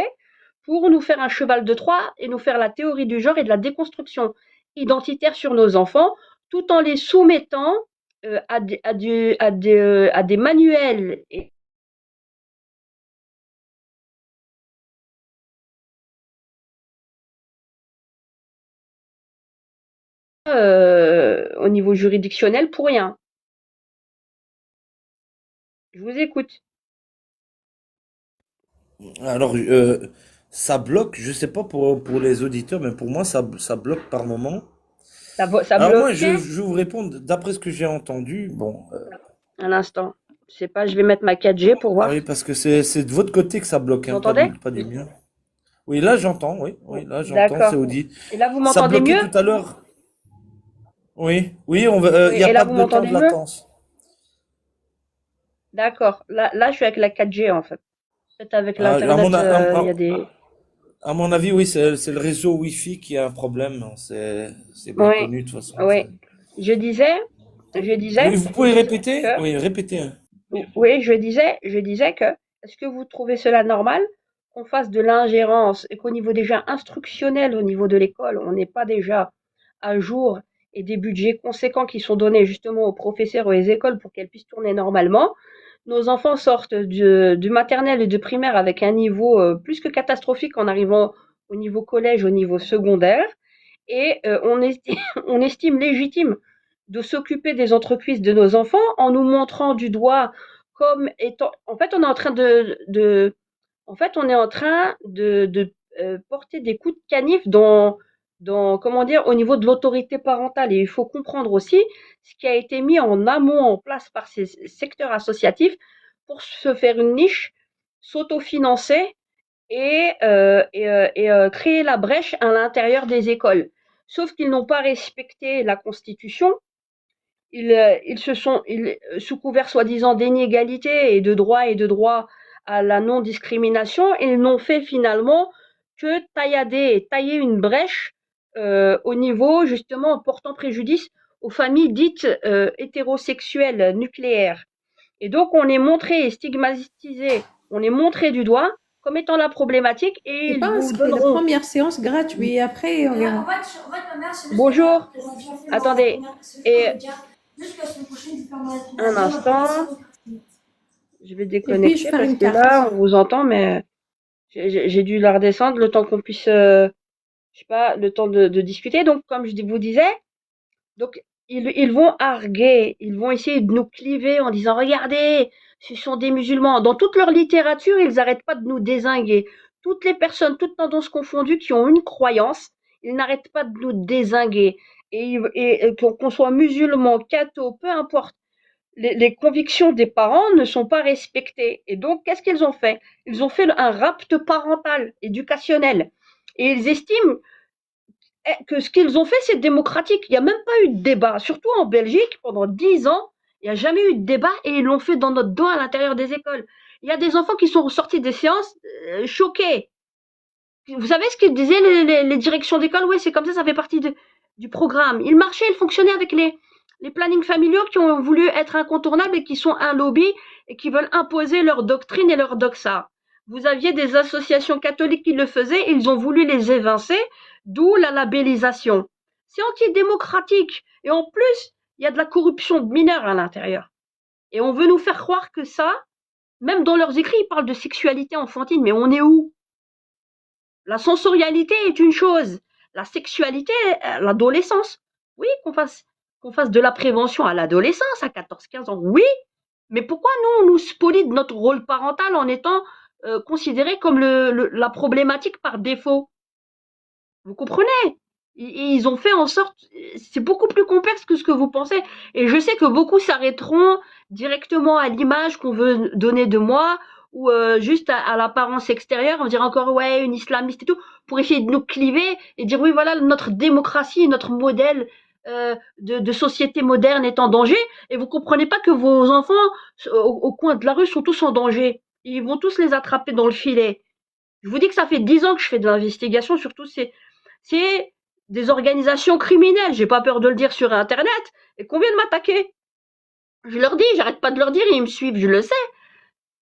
pour nous faire un cheval de Troie et nous faire la théorie du genre et de la déconstruction identitaire sur nos enfants, tout en les soumettant à des manuels et au niveau juridictionnel pour rien. Je vous écoute. Alors, ça bloque, je sais pas pour les auditeurs, mais pour moi, ça bloque par moment. Ça Alors moi, bloquait je vais vous répondre, d'après ce que j'ai entendu, bon, un instant. Je sais pas, je vais mettre ma 4G pour ah voir. oui, parce que c'est de votre côté que ça bloque, Vous hein, entendez? pas du mien. Oui, là j'entends, oui, oui, là j'entends, c'est D'accord. Audi. Et là, vous Ça m'entendez bloquait mieux? tout à l'heure. Oui, oui, Oui. il n'y a Et là, pas vous de temps m'entendez de mieux? latence. D'accord. Là, je suis avec la 4G en fait. Peut-être avec Ah, l'internet, il y a des. à mon avis, oui, c'est le réseau Wi-Fi qui a un problème, hein. C'est bien Oui, connu de toute façon. oui. Je disais, je disais Oui, vous pouvez répéter? que, Oui, répétez, hein. oui, je disais que, est-ce que vous trouvez cela normal qu'on fasse de l'ingérence et qu'au niveau déjà instructionnel, au niveau de l'école, on n'est pas déjà à jour et des budgets conséquents qui sont donnés justement aux professeurs et aux écoles pour qu'elles puissent tourner normalement. Nos enfants sortent du maternel et du primaire avec un niveau plus que catastrophique en arrivant au niveau collège, au niveau secondaire. Et on estime légitime de s'occuper des entrecuisses de nos enfants en nous montrant du doigt comme étant. En fait, on est en train en fait, on est en train porter des coups de canif comment dire, au niveau de l'autorité parentale. Et il faut comprendre aussi ce qui a été mis en amont en place par ces secteurs associatifs pour se faire une niche, s'autofinancer et créer la brèche à l'intérieur des écoles. Sauf qu'ils n'ont pas respecté la Constitution. Sous couvert soi-disant d'inégalité et de droit à la non-discrimination, ils n'ont fait finalement que tailler une brèche au niveau justement portant préjudice aux familles dites hétérosexuelles nucléaires. Et donc on est montré et stigmatisé, on est montré du doigt comme étant la problématique et T'es ils pas vous inscrit. La donneront. première séance gratuite. Après, on verra. Ma mère, c'est juste Bonjour, qu'elle a déjà fait dans la attendez, première. C'est juste et pour vous dire, juste la semaine prochaine, je vais faire ma un deuxième, ma première instant, séance. je vais Et puis, je déconnecter vais faire parce une que là carte. on vous entend, mais j'ai dû la redescendre le temps qu'on puisse, je sais pas, le temps de discuter. Donc comme je vous disais, donc ils vont arguer, ils vont essayer de nous cliver en disant regardez, ce sont des musulmans. Dans toute leur littérature, ils n'arrêtent pas de nous dézinguer. Toutes les personnes, toutes tendances confondues, qui ont une croyance, ils n'arrêtent pas de nous dézinguer. Et qu'on soit musulman, catho, peu importe, les convictions des parents ne sont pas respectées. Et donc, qu'est-ce qu'ils ont fait? Ils ont fait un rapt parental, éducationnel. Et ils estiment que ce qu'ils ont fait, c'est démocratique. Il n'y a même pas eu de débat. Surtout en Belgique, pendant 10 ans, il n'y a jamais eu de débat et ils l'ont fait dans notre dos à l'intérieur des écoles. Il y a des enfants qui sont ressortis des séances choqués. Vous savez ce que disaient les directions d'école? Oui, c'est comme ça fait partie du programme. Il marchait, il fonctionnait avec les plannings familiaux qui ont voulu être incontournables et qui sont un lobby et qui veulent imposer leur doctrine et leur doxa. Vous aviez des associations catholiques qui le faisaient, ils ont voulu les évincer, d'où la labellisation. C'est antidémocratique. Et en plus, il y a de la corruption de mineurs à l'intérieur. Et on veut nous faire croire que ça, même dans leurs écrits, ils parlent de sexualité enfantine, mais on est où? La sensorialité est une chose. La sexualité, l'adolescence. Oui, qu'on fasse de la prévention à l'adolescence, à 14-15 ans. Oui, mais pourquoi nous, on nous spolie de notre rôle parental en étant considéré comme la problématique par défaut? Vous comprenez? Ils ont fait en sorte, c'est beaucoup plus complexe que ce que vous pensez. Et je sais que beaucoup s'arrêteront directement à l'image qu'on veut donner de moi ou juste à l'apparence extérieure, on dirait encore ouais une islamiste et tout, pour essayer de nous cliver et dire oui voilà notre démocratie, notre modèle de société moderne est en danger. Et vous comprenez pas que vos enfants au coin de la rue sont tous en danger. Ils vont tous les attraper dans le filet. Je vous dis que ça fait 10 ans que je fais de l'investigation sur tous c'est des organisations criminelles. J'ai pas peur de le dire sur Internet. Et qu'on vient de m'attaquer. Je leur dis, j'arrête pas de leur dire, ils me suivent, je le sais.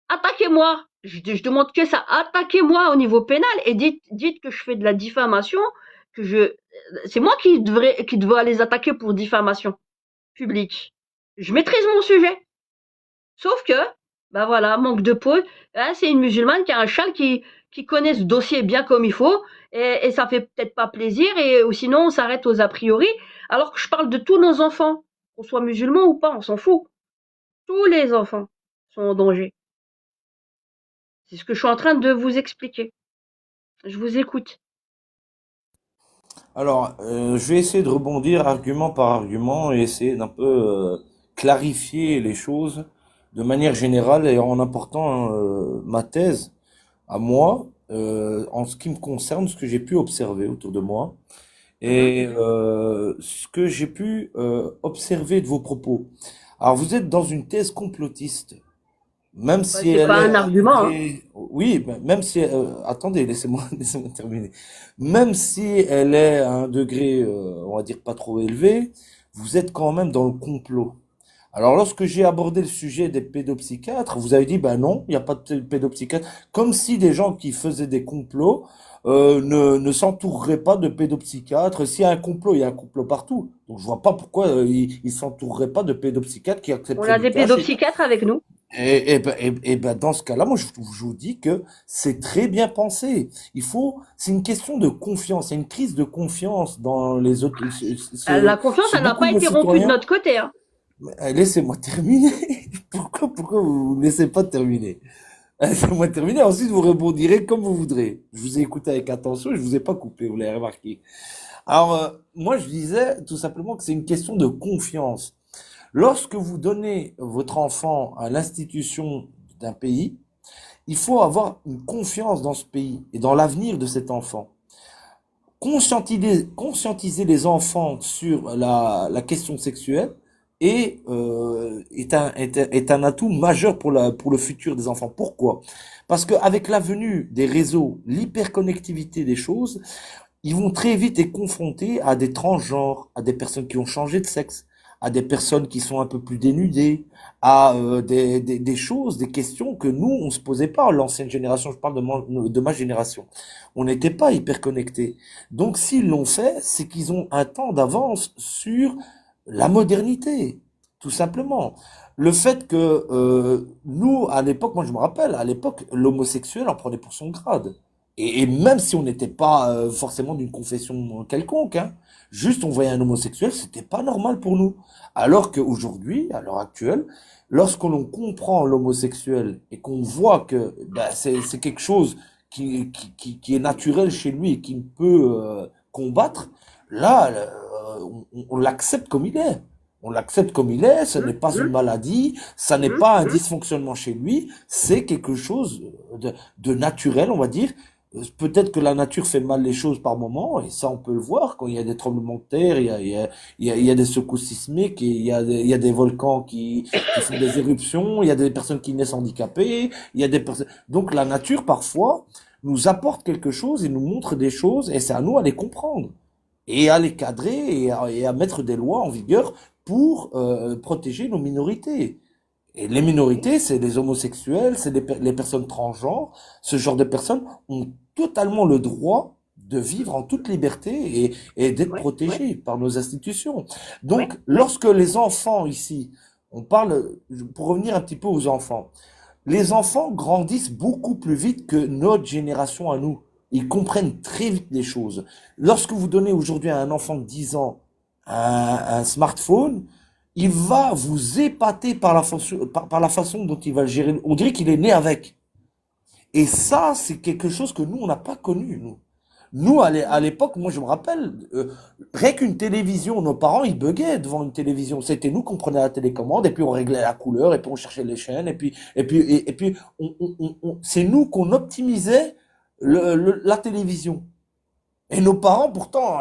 Attaquez-moi. Je demande que ça. Attaquez-moi au niveau pénal et dites que je fais de la diffamation, c'est moi qui devrais les attaquer pour diffamation publique. Je maîtrise mon sujet. Sauf que, bah voilà, manque de peau. Hein, c'est une musulmane qui a un châle qui connaît ce dossier bien comme il faut, et ça fait peut-être pas plaisir, ou sinon on s'arrête aux a priori, alors que je parle de tous nos enfants, qu'on soit musulmans ou pas, on s'en fout. Tous les enfants sont en danger. C'est ce que je suis en train de vous expliquer. Je vous écoute. Alors, je vais essayer de rebondir argument par argument et essayer d'un peu clarifier les choses de manière générale et en apportant ma thèse à moi en ce qui me concerne, ce que j'ai pu observer autour de moi et ce que j'ai pu observer de vos propos. Alors, vous êtes dans une thèse complotiste. Même Bah, si c'est elle pas est un à un argument, hein. degré, oui, même si, attendez, laissez-moi, laissez-moi terminer. Même si elle est à un degré, on va dire pas trop élevé, vous êtes quand même dans le complot. Alors, lorsque j'ai abordé le sujet des pédopsychiatres, vous avez dit, ben non, il n'y a pas de pédopsychiatre. Comme si des gens qui faisaient des complots, ne s'entoureraient pas de pédopsychiatres. S'il y a un complot, il y a un complot partout. Donc, je vois pas pourquoi, ils s'entoureraient pas de pédopsychiatres qui On accepteraient a du des cash. pédopsychiatres avec nous. Et ben, dans ce cas-là, moi, je vous dis que c'est très bien pensé. C'est une question de confiance, c'est une crise de confiance dans les autres, La confiance, chez elle n'a beaucoup pas de nos été rompue de citoyens. notre côté, hein. Mais, laissez-moi terminer. Pourquoi vous ne laissez pas terminer? Laissez-moi terminer, ensuite vous rebondirez comme vous voudrez. Je vous ai écouté avec attention, je vous ai pas coupé, vous l'avez remarqué. Alors, moi, je disais tout simplement que c'est une question de confiance. Lorsque vous donnez votre enfant à l'institution d'un pays, il faut avoir une confiance dans ce pays et dans l'avenir de cet enfant. Conscientiser les enfants sur la question sexuelle est un atout majeur pour le futur des enfants. Pourquoi? Parce qu'avec la venue des réseaux, l'hyperconnectivité des choses, ils vont très vite être confrontés à des transgenres, à des personnes qui ont changé de sexe, à des personnes qui sont un peu plus dénudées, à des choses, des questions que nous, on se posait pas. L'ancienne génération, je parle de ma génération. On n'était pas hyper connectés. Donc, s'ils l'ont fait, c'est qu'ils ont un temps d'avance sur la modernité, tout simplement. Le fait que nous, à l'époque, moi je me rappelle, à l'époque, l'homosexuel en prenait pour son grade. Et même si on n'était pas forcément d'une confession quelconque, hein, juste on voyait un homosexuel, c'était pas normal pour nous. Alors qu'aujourd'hui, à l'heure actuelle, lorsque l'on comprend l'homosexuel et qu'on voit que bah, c'est quelque chose qui est naturel chez lui et qu'il peut combattre, là, on l'accepte comme il est. On l'accepte comme il est, ce n'est Hum, pas une hum, maladie, ça n'est hum, pas un hum. dysfonctionnement chez lui, c'est quelque chose de naturel, on va dire. Peut-être que la nature fait mal les choses par moment, et ça on peut le voir quand il y a des tremblements de terre, il y a des secousses sismiques, et il y a des volcans qui font des éruptions, il y a des personnes qui naissent handicapées, il y a des personnes. Donc la nature parfois nous apporte quelque chose et nous montre des choses, et c'est à nous à les comprendre et à les cadrer et à mettre des lois en vigueur pour protéger nos minorités. Et les minorités, c'est les homosexuels, c'est les personnes transgenres. Ce genre de personnes ont totalement le droit de vivre en toute liberté et d'être Ouais, ouais, protégés par nos institutions. ouais, Donc, ouais. lorsque les enfants ici, on parle, pour revenir un petit peu aux enfants, les enfants grandissent beaucoup plus vite que notre génération à nous. Ils comprennent très vite les choses. Lorsque vous donnez aujourd'hui à un enfant de 10 ans un smartphone, il va vous épater par la façon dont il va le gérer. On dirait qu'il est né avec. Et ça, c'est quelque chose que nous, on n'a pas connu, nous. Nous, à l'époque, moi, je me rappelle, rien qu'une télévision, nos parents, ils buguaient devant une télévision. C'était nous qu'on prenait la télécommande, et puis on réglait la couleur, et puis on cherchait les chaînes, et puis, c'est nous qu'on optimisait la télévision. Et nos parents, pourtant,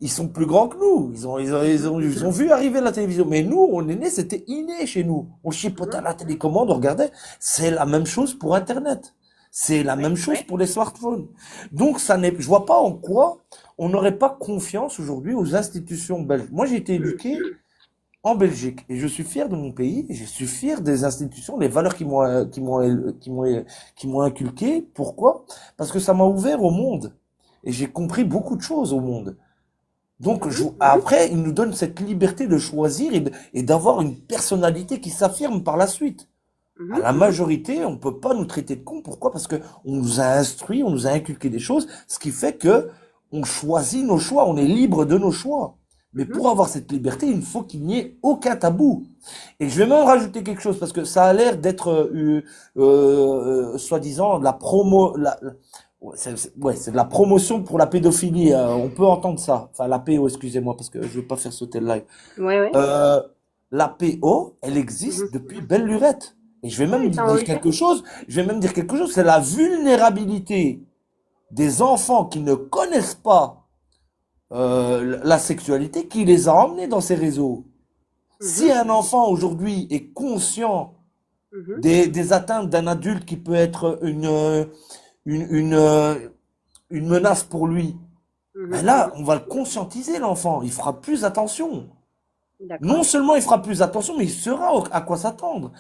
ils sont plus grands que nous. Ils ont vu arriver la télévision. Mais nous, on est nés, c'était inné chez nous. On chipotait à la télécommande, on regardait. C'est la même chose pour Internet. C'est la même chose pour les smartphones. Donc, je vois pas en quoi on n'aurait pas confiance aujourd'hui aux institutions belges. Moi, j'ai été éduqué en Belgique et je suis fier de mon pays. Et je suis fier des institutions, des valeurs qui m'ont inculqué. Pourquoi? Parce que ça m'a ouvert au monde et j'ai compris beaucoup de choses au monde. Donc, après, ils nous donnent cette liberté de choisir et d'avoir une personnalité qui s'affirme par la suite. À la majorité, on peut pas nous traiter de cons. Pourquoi? Parce que on nous a instruits, on nous a inculqué des choses, ce qui fait que on choisit nos choix, on est libre de nos choix. Mais pour avoir cette liberté, il faut qu'il n'y ait aucun tabou. Et je vais même rajouter quelque chose parce que ça a l'air d'être, soi-disant, de la promo, ouais, c'est de la promotion pour la pédophilie. On peut entendre ça. Enfin, la PO, excusez-moi, parce que je veux pas faire sauter le live. Ouais. La PO, elle existe depuis belle lurette. Et je vais même dire quelque chose. C'est la vulnérabilité des enfants qui ne connaissent pas la sexualité qui les a emmenés dans ces réseaux. Si un enfant aujourd'hui est conscient des atteintes d'un adulte qui peut être une menace pour lui, ben là, on va le conscientiser, l'enfant. Il fera plus attention. Non seulement il fera plus attention, mais il saura à quoi s'attendre.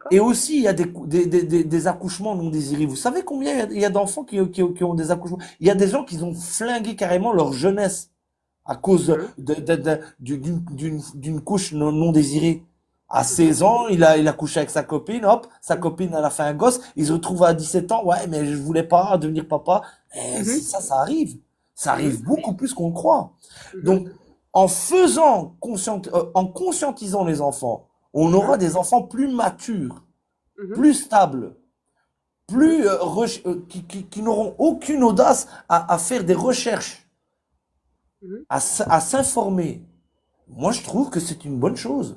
Et aussi, il y a des accouchements non désirés. Vous savez combien il y a d'enfants qui ont des accouchements? Il y a des gens qui ont flingué carrément leur jeunesse à cause d'une couche non désirée. À 16 ans, il a couché avec sa copine, hop, sa copine, elle a fait un gosse, il se retrouve à 17 ans, ouais, mais je voulais pas devenir papa. Ça arrive. Ça arrive beaucoup plus qu'on le croit. Donc, en conscientisant les enfants, on aura des enfants plus matures, plus stables, qui n'auront aucune audace à faire des recherches, à s'informer. Moi, je trouve que c'est une bonne chose.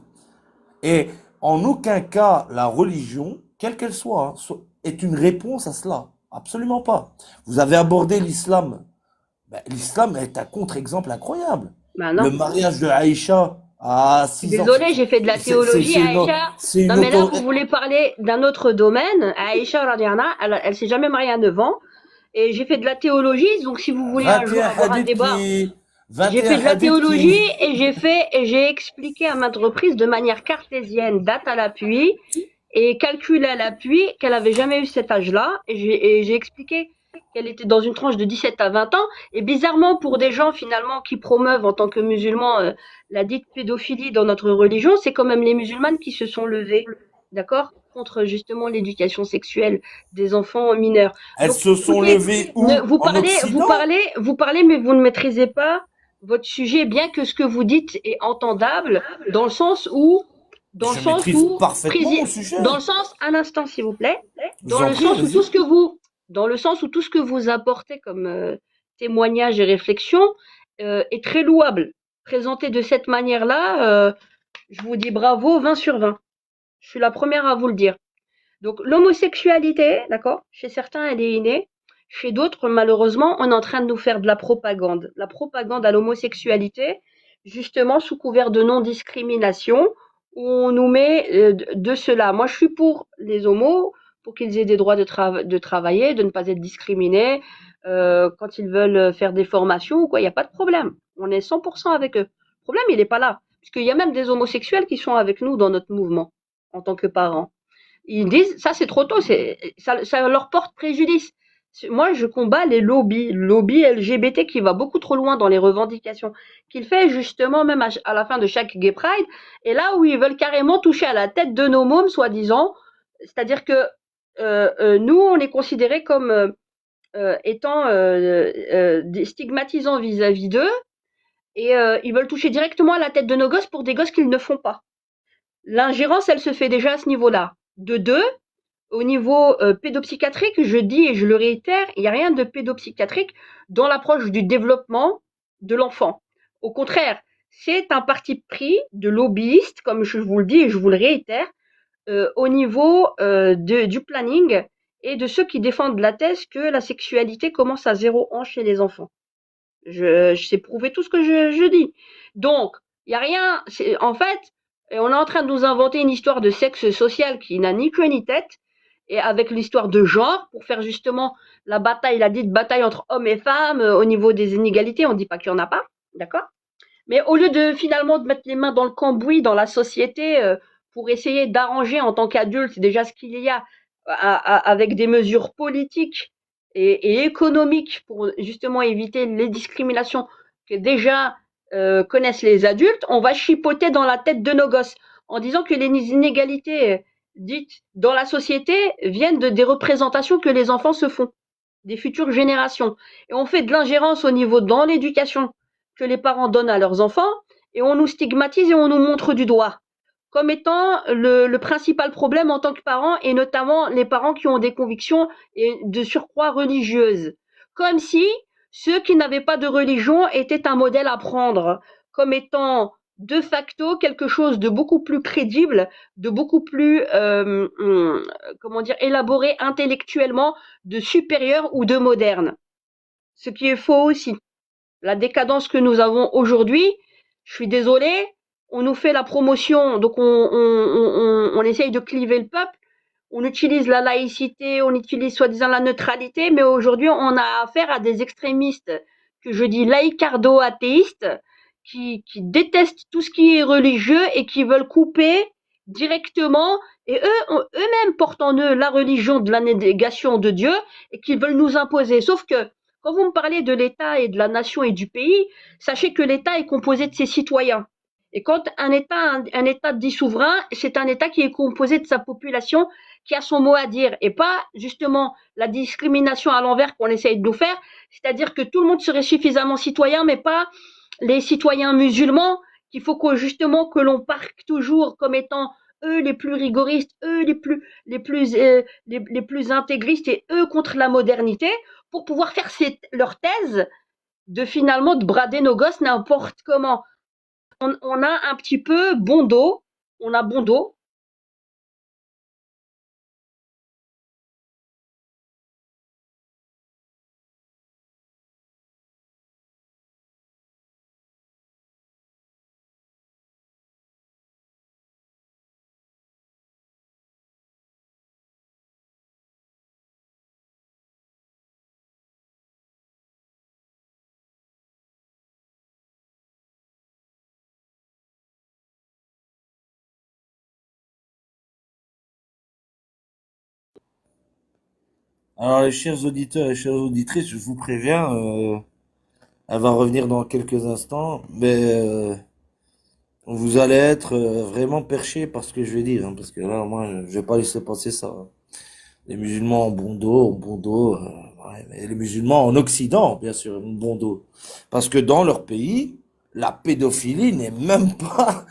Et en aucun cas, la religion, quelle qu'elle soit, est une réponse à cela. Absolument pas. Vous avez abordé l'islam. Ben, l'islam est un contre-exemple incroyable. Le mariage de Aïcha à 6 ans. Désolée, j'ai fait de la théologie, Aïcha. Non, mais là, vous voulez parler d'un autre domaine. Aïcha, elle s'est jamais mariée à 9 ans. Et j'ai fait de la théologie, donc si vous voulez un jour avoir un débat. J'ai fait de la théologie et j'ai expliqué à maintes reprises de manière cartésienne, date à l'appui et calcul à l'appui qu'elle avait jamais eu cet âge-là et j'ai expliqué qu'elle était dans une tranche de 17 à 20 ans et bizarrement pour des gens finalement qui promeuvent en tant que musulmans la dite pédophilie dans notre religion, c'est quand même les musulmanes qui se sont levées, d'accord, contre justement l'éducation sexuelle des enfants mineurs. Elles se sont levées où? Vous parlez, mais vous ne maîtrisez pas votre sujet, bien que ce que vous dites est entendable, dans le sens où, un instant s'il vous plaît, dans le sens où tout ce que vous apportez comme témoignage et réflexion est très louable. Présenté de cette manière-là, je vous dis bravo, 20 sur 20. Je suis la première à vous le dire. Donc l'homosexualité, d'accord, chez certains elle est innée. Chez d'autres, malheureusement, on est en train de nous faire de la propagande. La propagande à l'homosexualité, justement sous couvert de non-discrimination, où on nous met de cela. Moi, je suis pour les homos, pour qu'ils aient des droits de travailler, de ne pas être discriminés quand ils veulent faire des formations ou quoi. Il n'y a pas de problème. On est 100% avec eux. Le problème, il n'est pas là. Parce qu'il y a même des homosexuels qui sont avec nous dans notre mouvement, en tant que parents. Ils disent, ça c'est trop tôt, ça leur porte préjudice. Moi, je combats les lobby LGBT qui va beaucoup trop loin dans les revendications qu'il fait justement même à la fin de chaque Gay Pride. Et là où ils veulent carrément toucher à la tête de nos mômes, soi-disant, c'est-à-dire que nous, on est considérés comme étant stigmatisants vis-à-vis d'eux, et ils veulent toucher directement à la tête de nos gosses pour des gosses qu'ils ne font pas. L'ingérence, elle se fait déjà à ce niveau-là. De deux, au niveau pédopsychiatrique, je dis et je le réitère, il n'y a rien de pédopsychiatrique dans l'approche du développement de l'enfant. Au contraire, c'est un parti pris de lobbyistes, comme je vous le dis et je vous le réitère, au niveau du planning et de ceux qui défendent la thèse que la sexualité commence à 0 ans chez les enfants. Je sais prouver tout ce que je dis. Donc, il n'y a rien. En fait, on est en train de nous inventer une histoire de sexe social qui n'a ni queue ni tête, et avec l'histoire de genre, pour faire justement la bataille, la dite bataille entre hommes et femmes au niveau des inégalités. On ne dit pas qu'il n'y en a pas, d'accord? Mais au lieu de finalement de mettre les mains dans le cambouis, dans la société, pour essayer d'arranger en tant qu'adulte déjà ce qu'il y a avec des mesures politiques et économiques pour justement éviter les discriminations que déjà connaissent les adultes, on va chipoter dans la tête de nos gosses en disant que les inégalités dites dans la société viennent des représentations que les enfants se font, des futures générations. Et on fait de l'ingérence au niveau dans l'éducation que les parents donnent à leurs enfants et on nous stigmatise et on nous montre du doigt comme étant le principal problème en tant que parent et notamment les parents qui ont des convictions et de surcroît religieuses. Comme si ceux qui n'avaient pas de religion étaient un modèle à prendre comme étant de facto quelque chose de beaucoup plus crédible, de beaucoup plus comment dire élaboré intellectuellement, de supérieur ou de moderne. Ce qui est faux aussi. La décadence que nous avons aujourd'hui, je suis désolée, on nous fait la promotion, donc on essaye de cliver le peuple, on utilise la laïcité, on utilise soi-disant la neutralité, mais aujourd'hui on a affaire à des extrémistes que je dis laïcardo-athéistes qui détestent tout ce qui est religieux et qui veulent couper directement, et eux-mêmes portent en eux la religion de la négation de Dieu et qu'ils veulent nous imposer. Sauf que quand vous me parlez de l'État et de la nation et du pays, sachez que l'État est composé de ses citoyens. Et quand un État dit souverain, c'est un État qui est composé de sa population, qui a son mot à dire, et pas justement la discrimination à l'envers qu'on essaye de nous faire, c'est-à-dire que tout le monde serait suffisamment citoyen, mais pas les citoyens musulmans, qu'il faut que justement que l'on parque toujours comme étant eux les plus rigoristes, eux les plus intégristes et eux contre la modernité, pour pouvoir faire leur thèse de finalement de brader nos gosses n'importe comment. On a un petit peu bon dos, on a bon dos. Alors, les chers auditeurs et chères auditrices, je vous préviens, elle va revenir dans quelques instants, mais vous allez être vraiment perché par ce que je vais dire, hein, parce que là, moi, je vais pas laisser passer ça, hein. Les musulmans ont bon dos, ouais, mais les musulmans en Occident, bien sûr, ont bon dos. Parce que dans leur pays, la pédophilie n'est même pas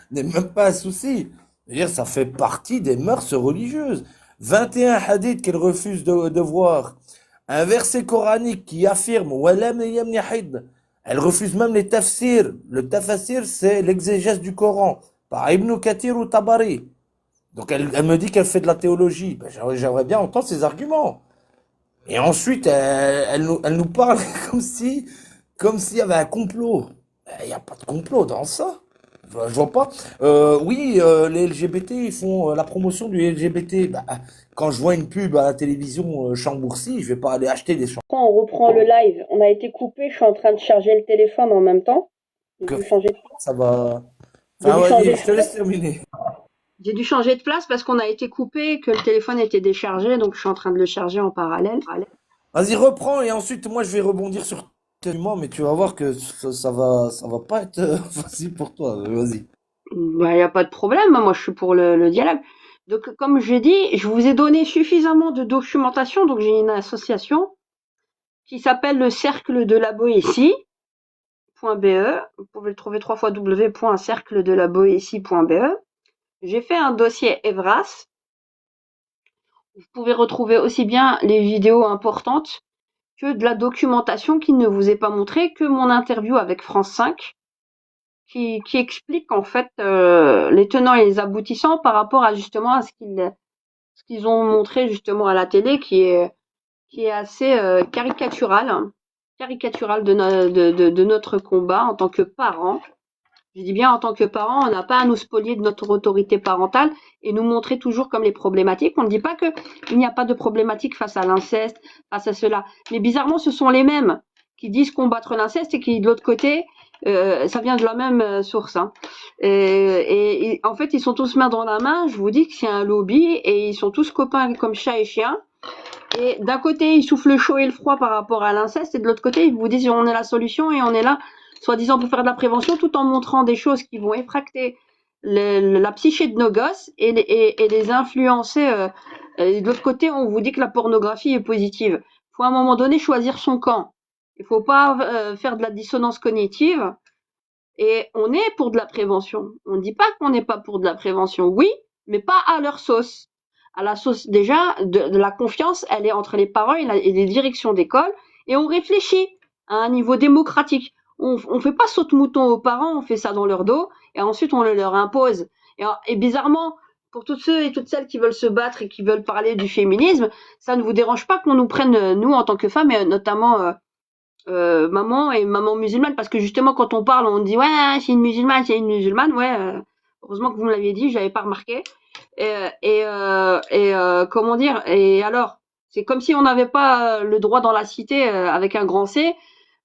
un souci. C'est-à-dire, ça fait partie des mœurs religieuses. 21 hadiths qu'elle refuse de voir. Un verset coranique qui affirme, Walam yamnihid. Elle refuse même les tafsirs. Le tafsir, c'est l'exégèse du Coran, par Ibn Kathir ou Tabari. Donc elle me dit qu'elle fait de la théologie. Ben, j'aimerais bien entendre ses arguments. Et ensuite, elle nous parle comme s'il y avait un complot. Il n'y a pas de complot dans ça. Je vois pas. Oui, les LGBT, ils font la promotion du LGBT. Bah, quand je vois une pub à la télévision Chambourcy, je vais pas aller acheter des Quand on reprend le live, on a été coupé, je suis en train de charger le téléphone en même temps. J'ai dû changer de place. Ça va. J'ai Enfin, dû vas-y, changer je te laisse terminer. J'ai dû changer de place parce qu'on a été coupé, que le téléphone était déchargé, donc je suis en train de le charger en parallèle. Vas-y, reprends et ensuite, moi, je vais rebondir sur tes arguments, mais tu vas voir que ça va pas être facile pour toi. Vas-y. Bah, y a pas de problème, moi je suis pour le dialogue. Donc comme je dis, je vous ai donné suffisamment de documentation, donc j'ai une association qui s'appelle le Cercle de la Boétie.be. Vous pouvez le trouver www.cercledelaboétie.be. J'ai fait un dossier EVRAS vous pouvez retrouver aussi bien les vidéos importantes que de la documentation qui ne vous est pas montrée, que mon interview avec France 5, qui explique en fait les tenants et les aboutissants par rapport à justement à ce qu'ils ont montré justement à la télé, qui est assez caricatural de notre combat en tant que parents. Je dis bien en tant que parents, on n'a pas à nous spolier de notre autorité parentale et nous montrer toujours comme les problématiques. On ne dit pas qu'il n'y a pas de problématique face à l'inceste, face à cela. Mais bizarrement, ce sont les mêmes qui disent combattre l'inceste et qui, de l'autre côté, ça vient de la même source. Hein. Et en fait, ils sont tous main dans la main. Je vous dis que c'est un lobby et ils sont tous copains comme chat et chien. Et d'un côté, ils soufflent le chaud et le froid par rapport à l'inceste, et de l'autre côté, ils vous disent on est la solution et on est là, soi-disant pour faire de la prévention, tout en montrant des choses qui vont effracter la psyché de nos gosses et les influencer. Et de l'autre côté, on vous dit que la pornographie est positive. Il faut à un moment donné choisir son camp. Il faut pas faire de la dissonance cognitive. Et on est pour de la prévention. On ne dit pas qu'on n'est pas pour de la prévention. Oui, mais pas à leur sauce. À la sauce, déjà, de la confiance, elle est entre les parents et les directions d'école. Et on réfléchit à un niveau démocratique. On fait pas saute-mouton aux parents, on fait ça dans leur dos. Et ensuite, on le leur impose. Et bizarrement, pour tous ceux et toutes celles qui veulent se battre et qui veulent parler du féminisme, ça ne vous dérange pas qu'on nous prenne, nous, en tant que femmes, et notamment maman et maman musulmane, parce que justement quand on parle on dit ouais c'est une musulmane, ouais, heureusement que vous me l'aviez dit, j'avais pas remarqué. Comment dire, et alors c'est comme si on n'avait pas le droit dans la cité avec un grand C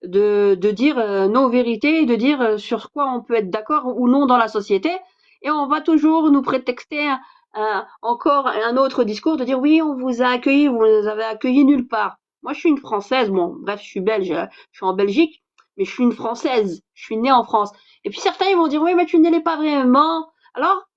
de dire nos vérités, de dire sur quoi on peut être d'accord ou non dans la société, et on va toujours nous prétexter encore un autre discours de dire oui on vous a accueilli, vous nous avez accueilli nulle part. Moi, je suis une Française. Bon, bref, je suis belge, je suis en Belgique, mais je suis une Française. Je suis née en France. Et puis certains, ils vont dire, oui, mais tu ne l'es pas vraiment. Alors,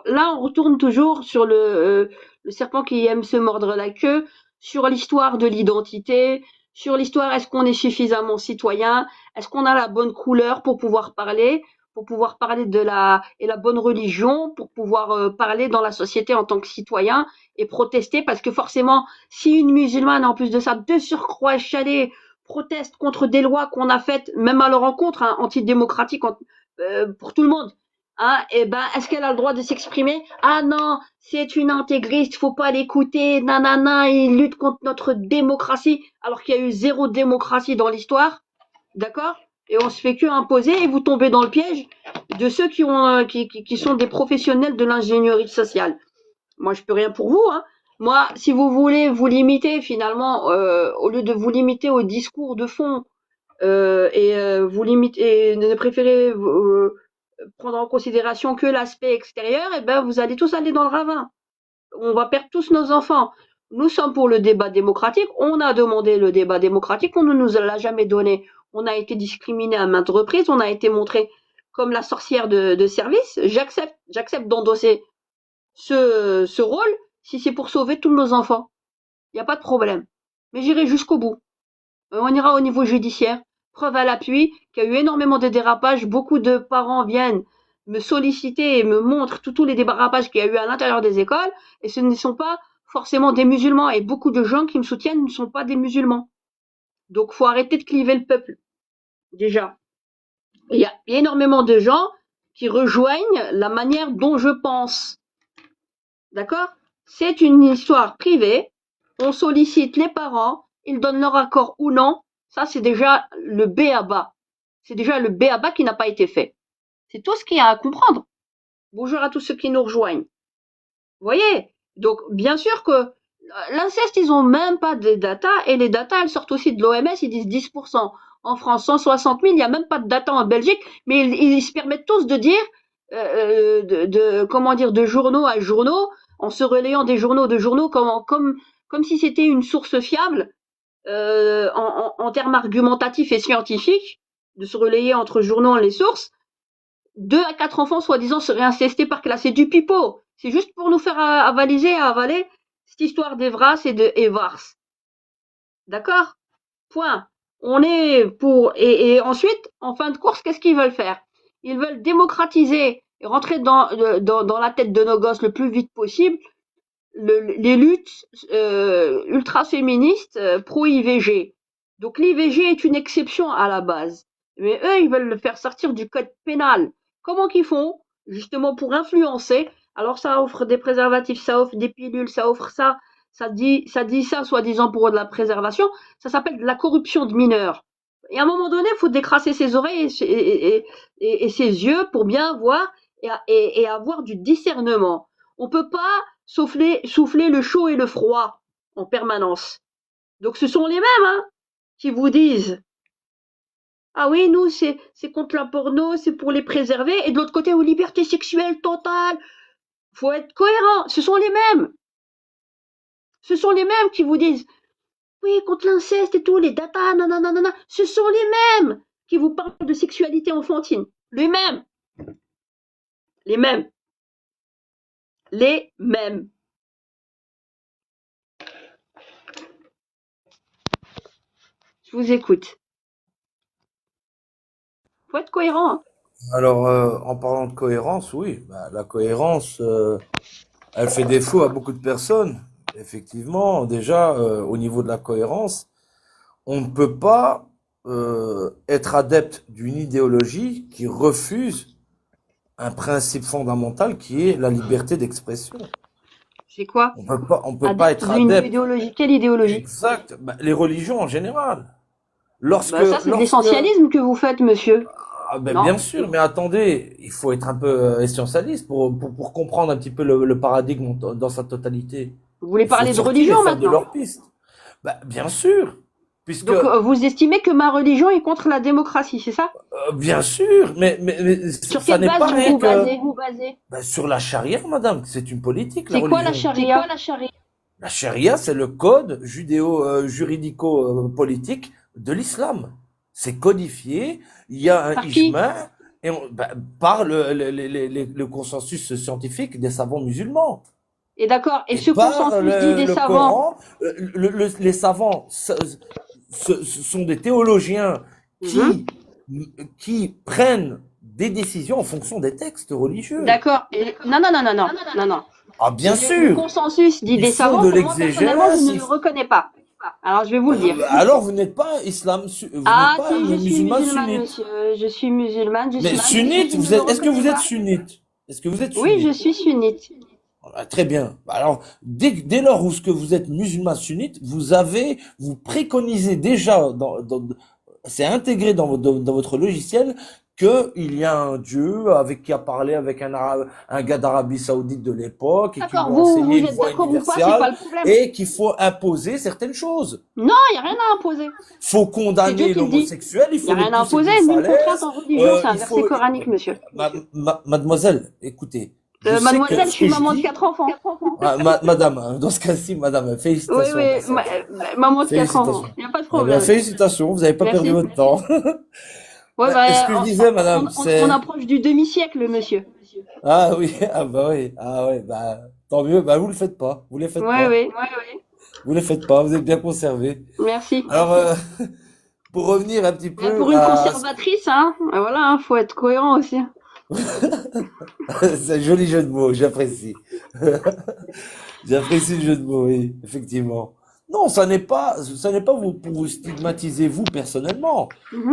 là, on retourne toujours sur le serpent qui aime se mordre la queue, sur l'histoire de l'identité, sur l'histoire, est-ce qu'on est suffisamment citoyen, est-ce qu'on a la bonne couleur pour pouvoir parler de la bonne religion, pour pouvoir parler dans la société en tant que citoyen et protester, parce que forcément, si une musulmane, en plus de ça, de surcroît chalée, proteste contre des lois qu'on a faites, même à leur encontre, hein, antidémocratiques pour tout le monde, hein, et ben, est-ce qu'elle a le droit de s'exprimer? Ah non, c'est une intégriste, faut pas l'écouter, nanana, il lutte contre notre démocratie, alors qu'il y a eu zéro démocratie dans l'histoire, d'accord? Et on se fait que imposer, et vous tombez dans le piège de ceux qui sont des professionnels de l'ingénierie sociale. Moi, je peux rien pour vous, hein. Moi, si vous voulez vous limiter finalement, au lieu de vous limiter au discours de fond, vous limiter, ne préférez prendre en considération que l'aspect extérieur, et ben vous allez tous aller dans le ravin. On va perdre tous nos enfants. Nous sommes pour le débat démocratique. On a demandé le débat démocratique. On ne nous l'a jamais donné. On a été discriminé à maintes reprises. On a été montré comme la sorcière de service. J'accepte d'endosser ce rôle si c'est pour sauver tous nos enfants. Il n'y a pas de problème. Mais j'irai jusqu'au bout. On ira au niveau judiciaire. Preuve à l'appui qu'il y a eu énormément de dérapages. Beaucoup de parents viennent me solliciter et me montrent tous les dérapages qu'il y a eu à l'intérieur des écoles. Et ce ne sont pas forcément des musulmans. Et beaucoup de gens qui me soutiennent ne sont pas des musulmans. Donc, faut arrêter de cliver le peuple. Déjà. Il y a énormément de gens qui rejoignent la manière dont je pense. D'accord? C'est une histoire privée. On sollicite les parents. Ils donnent leur accord ou non. Ça, c'est déjà le b.a.-ba. C'est déjà le b.a.-ba qui n'a pas été fait. C'est tout ce qu'il y a à comprendre. Bonjour à tous ceux qui nous rejoignent. Vous voyez? Donc, bien sûr que l'inceste, ils ont même pas de data. Et les data, elles sortent aussi de l'OMS. Ils disent 10%. En France, 160 000. Il n'y a même pas de data en Belgique. Mais ils se permettent tous de dire, comment dire, de journaux à journaux, en se relayant des journaux de journaux comme si c'était une source fiable, en termes argumentatifs et scientifiques, de se relayer entre journaux et les sources. 2 à 4 enfants, soi-disant, seraient incestés par classe. C'est du pipeau. C'est juste pour nous faire avaler cette histoire d'Evras et de Evars. D'accord? Point. On est pour, et ensuite, en fin de course, qu'est-ce qu'ils veulent faire? Ils veulent démocratiser et rentrer dans la tête de nos gosses le plus vite possible les luttes ultra-féministes pro-IVG. Donc l'IVG est une exception à la base. Mais eux, ils veulent le faire sortir du code pénal. Comment qu'ils font? Justement pour influencer. Alors ça offre des préservatifs, ça offre des pilules, ça offre ça. Ça dit ça, soi-disant pour de la préservation. Ça s'appelle de la corruption de mineurs. Et à un moment donné, il faut décrasser ses oreilles et ses yeux pour bien voir et avoir du discernement. On peut pas souffler le chaud et le froid en permanence. Donc ce sont les mêmes hein, qui vous disent ah oui, nous c'est contre la porno, c'est pour les préserver, et de l'autre côté aux libertés sexuelles totales. Faut être cohérent. Ce sont les mêmes. Ce sont les mêmes qui vous disent oui contre l'inceste et tout, les data, nanana. Ce sont les mêmes qui vous parlent de sexualité enfantine. Les mêmes. Les mêmes. Les mêmes. Je vous écoute. Faut être cohérent. Hein. Alors, en parlant de cohérence, oui, bah, la cohérence, elle fait défaut à beaucoup de personnes. Effectivement, déjà, au niveau de la cohérence, on ne peut pas être adepte d'une idéologie qui refuse un principe fondamental qui est la liberté d'expression. C'est quoi? On peut pas être d'une adepte. idéologie. Quelle idéologie? Exact. Bah, les religions en général. Bah, ça, c'est de l'essentialisme que vous faites, monsieur. Ah ben bien sûr, mais attendez, il faut être un peu essentialiste pour comprendre un petit peu le paradigme dans sa totalité. Vous voulez Il faut parler de sortir religion les fers de maintenant? leur piste. Bah, bien sûr, puisque Donc, vous estimez que ma religion est contre la démocratie, c'est ça? bien sûr, mais Sur ça quelle n'est pas base rien vous que vous basez? bah, sur la charia, madame, c'est une politique, la C'est quoi la religion. charia? La charia, c'est le code juridico-politique de l'islam. C'est codifié, il y a un Par qui? ijma, et par le consensus scientifique des savants musulmans. Et d'accord. Et Et ce par consensus dit des le savants. Coran, les savants ce sont des théologiens Mhm. qui prennent des décisions en fonction des textes religieux. D'accord. Et... Non. Ah, bien Le sûr. consensus dit Ils des font savants. de Pour moi, personnellement, je l'exégèse. ne le reconnais pas. Alors, je vais vous le dire. Alors, vous n'êtes pas vous Ah, n'êtes pas si, je suis musulman musulmane, sunnite. monsieur. Je suis musulmane. Mais sunnite, est-ce que vous êtes sunnite? Est-ce que vous êtes Oui, je sunnite? suis sunnite. Voilà, très bien. Alors, dès lors où ce que vous êtes musulman sunnite, vous préconisez déjà c'est intégré dans votre logiciel qu'il y a un Dieu avec qui a parlé avec un gars d'Arabie Saoudite de l'époque et qui lui D'accord. a Vous enseigné une êtes voie d'accord ou pas, c'est universelle pas le problème. et qu'il faut imposer certaines choses. Non, il n'y a rien à imposer. Faut C'est Dieu condamner qui le dit. l'homosexuel, il Il n'y faut a le rien à pousser imposer. d'une Nulle falaise. contrainte en religion, c'est un Il verset coranique, monsieur. Mademoiselle, écoutez, je sais Mademoiselle, que je ce suis que je maman de dis, 4 enfants. madame, hein, dans ce cas-ci, madame, Oui, félicitations. oui, pour ça. maman de 4 enfants. Félicitations. Il n'y a pas de Eh bien, problème. félicitations, vous n'avez pas Merci. perdu votre temps. Ouais, Bah, ce que je disais, madame, on approche du demi-siècle, monsieur. Ah oui, ah bah oui, ah ouais, bah tant mieux, bah vous le faites pas, vous les faites Ouais, pas, oui. vous les faites pas, vous êtes bien conservés. Merci. Alors, pour revenir un petit peu Pour une à... conservatrice, hein, voilà, hein, faut être cohérent aussi. C'est un joli jeu de mots, j'apprécie. J'apprécie le jeu de mots, oui, effectivement. Non, ça n'est pas pour vous stigmatiser vous personnellement.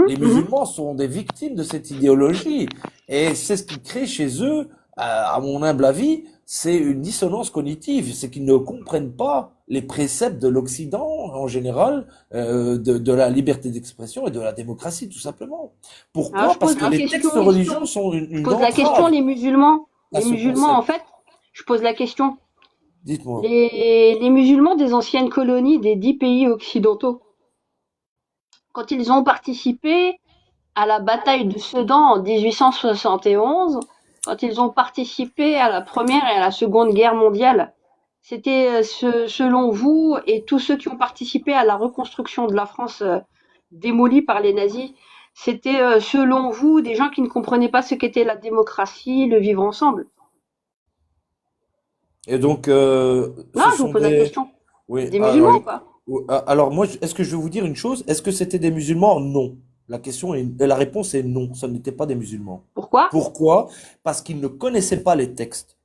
Les musulmans sont des victimes de cette idéologie. Et c'est ce qui crée chez eux, à mon humble avis, c'est une dissonance cognitive. C'est qu'ils ne comprennent pas les préceptes de l'Occident, en général, de la liberté d'expression et de la démocratie, tout simplement. Pourquoi? Alors, je Parce pose que la les question, textes religieux sont Je une pose la question, entrave les musulmans. à Les ce musulmans, en concept. fait, je pose la question. Dites-moi. Les musulmans des anciennes colonies des 10 pays occidentaux, quand ils ont participé à la bataille de Sedan en 1871, quand ils ont participé à la Première et à la Seconde Guerre mondiale, c'était selon vous et tous ceux qui ont participé à la reconstruction de la France démolie par les nazis, c'était selon vous des gens qui ne comprenaient pas ce qu'était la démocratie, le vivre ensemble? Et donc, Non, ce je vous sont pose la des... question. Oui, Des musulmans ou pas? alors moi, est-ce que je vais vous dire une chose? Est-ce que c'était des musulmans? Non. La réponse est non. Ce n'était pas des musulmans. Pourquoi? Pourquoi? Parce qu'ils ne connaissaient pas les textes.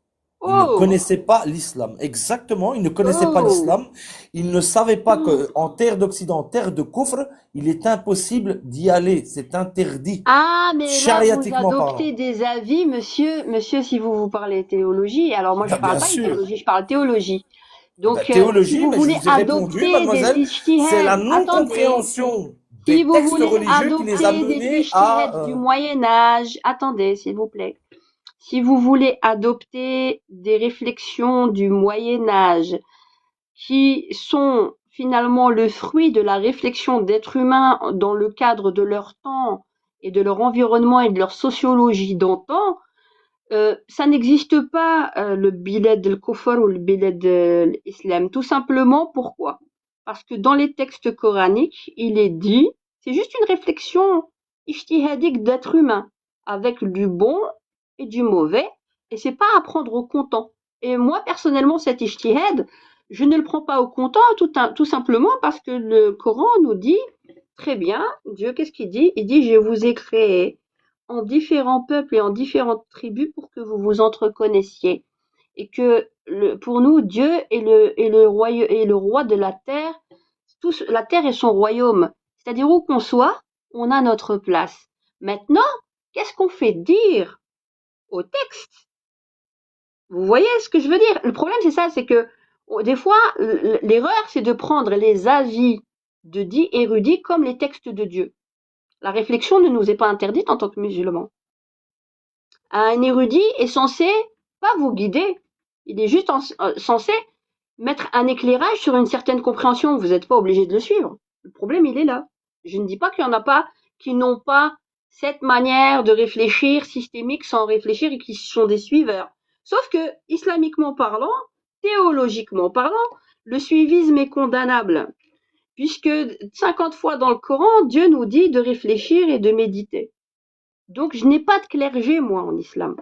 Ils ne Oh, connaissaient pas l'islam. Exactement, ils ne connaissaient pas oh. l'islam. Ils ne savaient pas qu'en terre d'Occident, en terre de Kufr, il est impossible d'y aller. C'est interdit, Ah, mais là, vous chariatiquement adoptez parlant. des avis, monsieur, si vous parlez théologie. Alors, moi, je Bah, parle bien pas sûr. idéologie, je parle théologie. Bah, Donc, si théologie, vous mais je voulez vous ai répondu, adopter des mademoiselle, c'est la ijtihad, attendez. non-compréhension Si des vous textes voulez religieux qui les a adopter des menés à... ijtihad du Moyen Âge, attendez, s'il vous plaît. Si vous voulez adopter des réflexions du Moyen Âge qui sont finalement le fruit de la réflexion d'êtres humains dans le cadre de leur temps et de leur environnement et de leur sociologie d'antan, ça n'existe pas le bilad al-kufr ou le bilad al-islam. Tout simplement, pourquoi? Parce que dans les textes coraniques, il est dit, c'est juste une réflexion ijtihadique d'être humain, avec du bon et du mauvais, et c'est pas à prendre au comptant. Et moi, personnellement, cet ijtihad, je ne le prends pas au comptant, tout simplement parce que le Coran nous dit, très bien, Dieu, qu'est-ce qu'il dit? Il dit, je vous ai créé en différents peuples et en différentes tribus pour que vous vous entreconnaissiez. Et que pour nous, Dieu est le roi de la terre. La terre est son royaume. C'est-à-dire où qu'on soit, on a notre place. Maintenant, qu'est-ce qu'on fait dire au texte? Vous voyez ce que je veux dire? Le problème, c'est ça, c'est que des fois, l'erreur, c'est de prendre les avis de dits érudits comme les textes de Dieu. La réflexion ne nous est pas interdite en tant que musulmans. Un érudit est censé pas vous guider, il est juste censé mettre un éclairage sur une certaine compréhension. Vous n'êtes pas obligé de le suivre. Le problème, il est là. Je ne dis pas qu'il y en a pas qui n'ont pas cette manière de réfléchir systémique sans réfléchir et qui sont des suiveurs. Sauf que, islamiquement parlant, théologiquement parlant, le suivisme est condamnable. Puisque 50 fois dans le Coran, Dieu nous dit de réfléchir et de méditer. Donc, je n'ai pas de clergé, moi, en islam.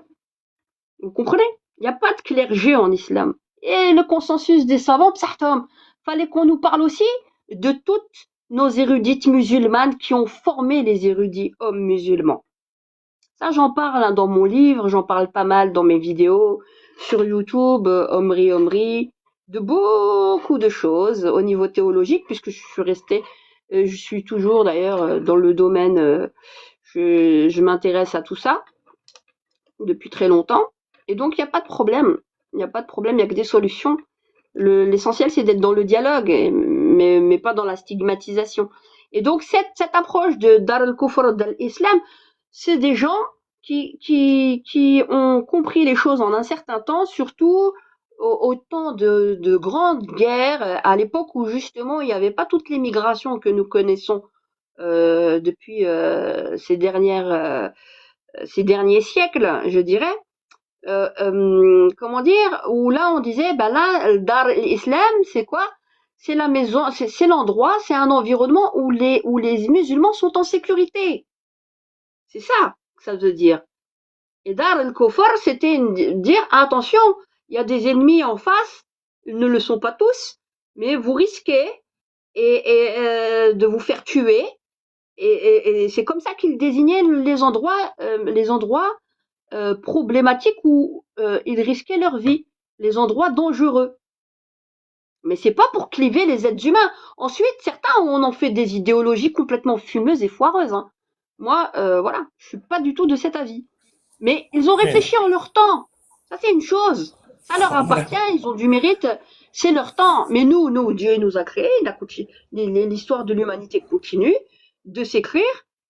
Vous comprenez? Il n'y a pas de clergé en islam. Et le consensus des savants, psartom, fallait qu'on nous parle aussi de toutes nos érudites musulmanes qui ont formé les érudits hommes musulmans. Ça, j'en parle dans mon livre, j'en parle pas mal dans mes vidéos, sur YouTube, Omri, de beaucoup de choses au niveau théologique, puisque je suis toujours d'ailleurs dans le domaine, je m'intéresse à tout ça depuis très longtemps. Et donc, il n'y a pas de problème. Il n'y a pas de problème, il n'y a que des solutions. L'essentiel, c'est d'être dans le dialogue, mais pas dans la stigmatisation. Et donc, cette approche de Dar al-Kufr d'Islam, c'est des gens qui ont compris les choses en un certain temps, surtout au temps de grandes guerres, à l'époque où justement il n'y avait pas toutes les migrations que nous connaissons depuis ces derniers siècles, je dirais. Comment dire, où là on disait, bah là, Dar l'Islam, c'est quoi? C'est la maison, c'est l'endroit, c'est un environnement où les musulmans sont en sécurité. C'est ça que ça veut dire. Et Dar al-Kufr, c'était dire, attention, il y a des ennemis en face, ils ne le sont pas tous, mais vous risquez de vous faire tuer. Et c'est comme ça qu'ils désignaient les endroits problématiques où ils risquaient leur vie, les endroits dangereux. Mais c'est pas pour cliver les êtres humains. Ensuite, certains on en fait des idéologies complètement fumeuses et foireuses. Hein. Moi, voilà, je suis pas du tout de cet avis. Mais ils ont réfléchi en leur temps. Ça, c'est une chose. Ça leur appartient, ils ont du mérite, c'est leur temps. Mais nous, Dieu nous a créés, l'histoire de l'humanité continue de s'écrire,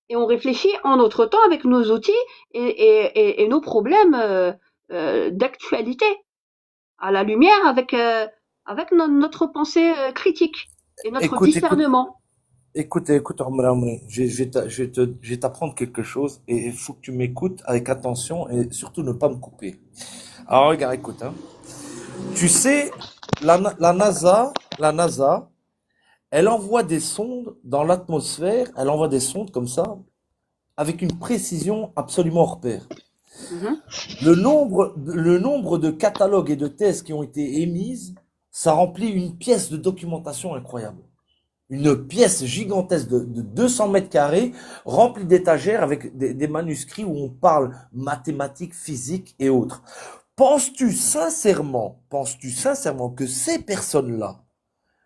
et on réfléchit en notre temps avec nos outils et nos problèmes d'actualité, à la lumière avec notre pensée critique et notre Écoute, écoute, discernement. écoute, Omri, je vais t'apprendre quelque chose et il faut que tu m'écoutes avec attention et surtout ne pas me couper. Alors, regarde, écoute, hein. Tu sais, la NASA, elle envoie des sondes dans l'atmosphère, elle envoie des sondes comme ça, avec une précision absolument hors pair. Mhm. Le nombre de catalogues et de thèses qui ont été émises, ça remplit une pièce de documentation incroyable. Une pièce gigantesque de 200 mètres carrés, remplie d'étagères avec des manuscrits où on parle mathématiques, physique et autres. penses-tu sincèrement que ces personnes-là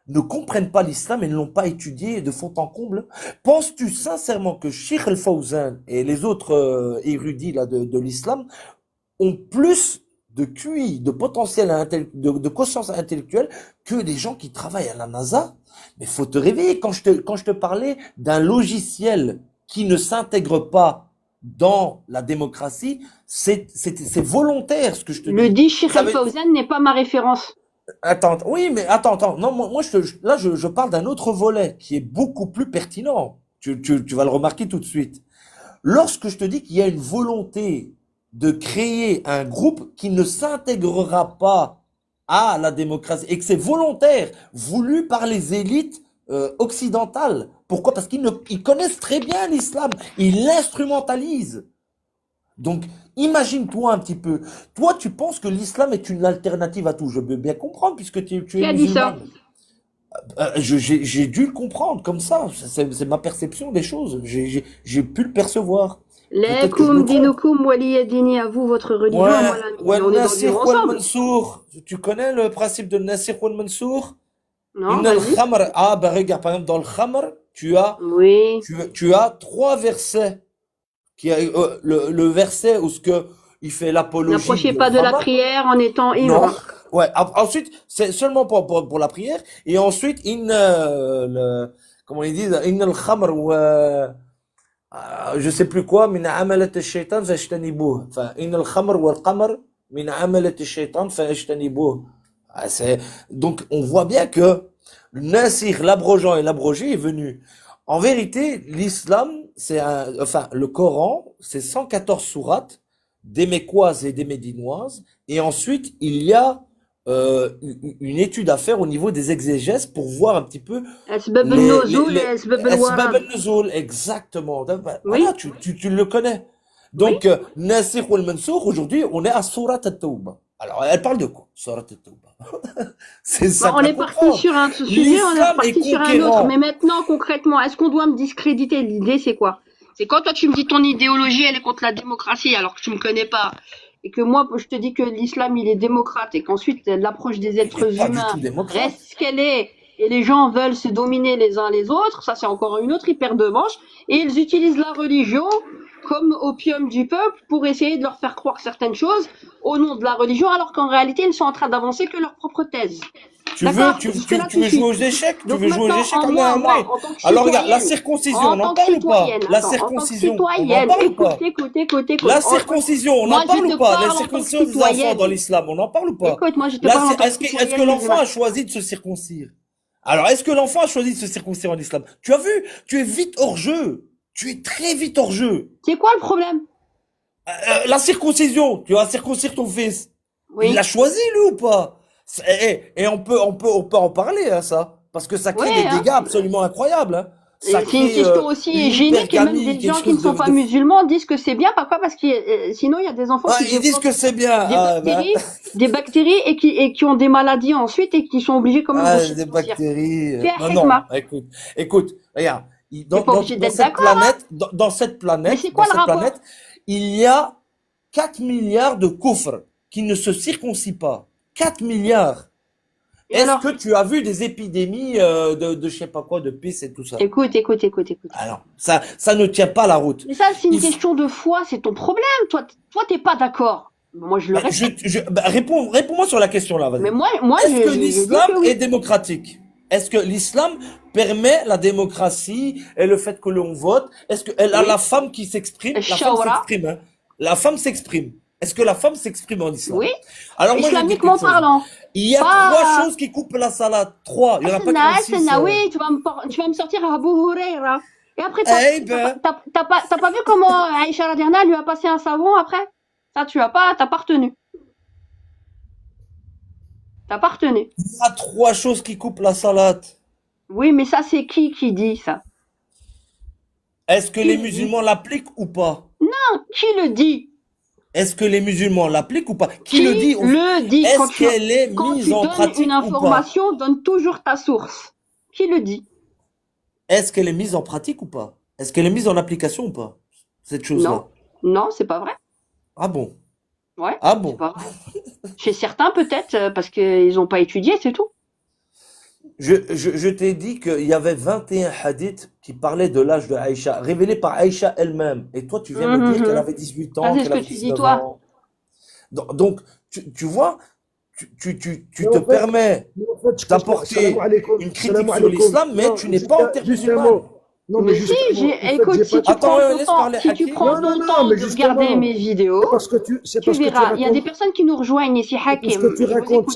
ne comprennent pas l'islam et ne l'ont pas étudié de fond en comble? Penses-tu sincèrement que Sheikh Al-Fawzan et les autres érudits là, de l'islam ont plus de QI, de potentiel de conscience intellectuelle que des gens qui travaillent à la NASA? Mais faut te réveiller. Quand je te parlais d'un logiciel qui ne s'intègre pas dans la démocratie, c'est volontaire ce que je te Le dis. dit Sheikh Ça veut- Al-Fawzan n'est pas ma référence. Attends, oui, mais attends. Non, moi là, je parle d'un autre volet qui est beaucoup plus pertinent. Tu vas le remarquer tout de suite. Lorsque je te dis qu'il y a une volonté de créer un groupe qui ne s'intégrera pas à la démocratie et que c'est volontaire, voulu par les élites occidentales. Pourquoi? Parce ils connaissent très bien l'islam. Ils l'instrumentalisent. Donc, imagine-toi un petit peu. Toi, tu penses que l'islam est une alternative à tout. Je veux bien comprendre puisque tu Qui es a dit ça? musulmane. J'ai dû le comprendre comme ça. C'est ma perception des choses. J'ai pu le percevoir. Peut-être que je me Lakum trompe. dinukum waliya dini, à vous votre religion, Ouais, moi la mienne. ouais, On est dans le Nasir vivre wal ensemble. Mansour. Tu connais le principe de Nasir wal Mansour? Non, Inna vas-y. al-khamr. Ah, bah regarde, par exemple, dans le khamr, Oui. tu as trois versets. Le verset où il fait l'apologie N'approchez du pas de la khamr. prière en étant Non. ivre. Ouais. Ensuite, c'est seulement pour la prière. Et ensuite, comment ils disent, inna al-khamr je sais plus quoi, min amalat ash-shaytan fajtanibuh. Enfin, inna al-khamr wal qamar min amalat ash-shaytan fajtanibuh. Donc, on voit bien que le nasir, l'abrogeant et l'abrogé est venu. En vérité, l'islam, enfin, le Coran, c'est 114 sourates, des mécoises et des médinoises. Et ensuite, il y a une étude à faire au niveau des exégèses pour voir un petit peu Asbab les al-nuzul et asbab Asbab al-warad. al-nuzul, exactement. Oui, Voilà, tu le connais. oui. Donc, Nasikh wal Mansour, aujourd'hui, on est à Surat al-Tawbah. Alors, elle parle de quoi? Surat al-Tawbah. C'est Bon, simple on à est parti comprendre. sur un sujet, on est L'islam est reparti sur un autre. conquérant. Mais maintenant, concrètement, est-ce qu'on doit me discréditer? L'idée, c'est quoi? C'est quand toi, tu me dis ton idéologie, elle est contre la démocratie, alors que tu me connais pas. Et que moi, je te dis que l'islam, il est démocrate. Et qu'ensuite, l'approche des Il n'est êtres pas du humains tout démocrate. reste ce qu'elle est. Et les gens veulent se dominer les uns les autres. Ça, c'est encore une autre hyper de manche. Et ils utilisent la religion comme opium du peuple pour essayer de leur faire croire certaines choses au nom de la religion, alors qu'en réalité, ils sont en train d'avancer que leur propre thèse. D'accord? Jusque-là, Tu veux tu jouer aux suis. échecs? Tu Donc veux jouer aux maintenant, échecs en en moi, vrai? en tant que Alors regarde, la citoyenne, circoncision, on en en tant que parle ou pas? citoyenne, La attends, en tant que circoncision, on en citoyenne, parle ou écoute, pas? écoute. La circoncision, on Moi, en je parle te ou pas? La parle en tant que circoncision des enfants citoyenne. dans l'islam, on en parle ou pas? Écoute, moi, je te parle en tant que Est-ce que citoyenne l'enfant musulmane. a choisi de se circoncire? Alors, est-ce que l'enfant a choisi de se circoncire en islam? Tu as vu? Tu es vite hors jeu. Tu es très vite hors jeu. C'est quoi le problème? La circoncision, tu vas circoncire ton fils. Il Oui. l'a choisi, lui, ou pas? Et on peut en parler, hein, ça. Parce que ça crée Ouais, des hein. dégâts absolument incroyables, hein. Ça Et c'est une crée question aussi génique, et même l'hypergamie, des gens quelque qui ne chose sont pas musulmans disent que c'est bien. Pourquoi? Parce que sinon, il y a des enfants Ah, qui ils disent développent que c'est bien. des bactéries et qui ont des maladies ensuite et qui sont obligés quand même de Ah, se des circoncire. bactéries. Fais un Non, hikma. écoute, regarde. T'es pas obligé d'être d'accord, hein. Dans cette Mais planète, c'est quoi le rapport? il y a 4 milliards de koufrs qui ne se circoncient pas. 4 milliards. Et Est-ce alors? que tu as vu des épidémies de je sais pas quoi, de pisse et tout ça? Écoute. Alors, ça ne tient pas la route. Mais ça, c'est une Il faut- question de foi, c'est ton problème. Toi, t'es pas d'accord. Moi, je le Bah, respecte. réponds-moi sur la question là, vas-y. Mais moi, Est-ce que je dis l'islam que oui. est démocratique? Est-ce que l'islam permet la démocratie et le fait que l'on vote? Est-ce que Oui. la femme qui s'exprime, hein. La femme s'exprime. Est-ce que la femme s'exprime en islam? Oui. Alors moi je dis Islamiquement quelque chose. parlant. Il y a Pas- 3 choses qui coupent la salade. 3. Il y en a pas 46. Oui, tu vas me sortir Abu Huraira. Et après, Eh ben. t'as pas vu comment Aïcha Radiana lui a passé un savon après? Ça, t'as pas retenu. T'as pas retenu. Il y a 3 choses qui coupent la salade. Oui, mais ça, c'est qui dit ça? Est-ce que Qui les le dit? musulmans l'appliquent ou pas? Qui le dit? Est-ce que les musulmans l'appliquent ou pas? Qui le dit? le dit? Quand Est-ce qu'elle est quand mise tu en donnes pratique une ou pas? information, donne toujours ta source. Qui le dit? Est-ce qu'elle est mise en pratique ou pas? Est-ce qu'elle est mise en application ou pas? Cette chose-là. Non, c'est pas vrai. Ah bon? Ouais, Ah c'est bon? pas vrai. Chez certains, peut-être, parce qu'ils n'ont pas étudié, c'est tout. Je t'ai dit qu'il y avait 21 hadiths qui parlaient de l'âge de Aïcha, révélés par Aïcha elle-même. Et toi, tu viens me dire qu'elle Mhm. avait 18 Ça, ans, c'est ce qu'elle que avait tu dis, 19 toi. ans. Donc, tu vois, tu Mais te en fait, permets mais en fait, salam d'apporter alaikum, une salam critique sur alaikum. l'islam, mais Non, tu n'es juste, pas juste un intermusulmane. mot. Non, mais Mais si, juste un mot. En fait, écoute, j'ai pas. si tu Attends, prends ouais, ton laisse temps, parler si tu Hakim. prends Non, non, ton non, temps mais de regarder justement, mes vidéos, c'est tu parce que tu verras. Il y a des racontes, personnes qui nous rejoignent ici, c'est parce que Hakim. tu Je vous racontes, écoute.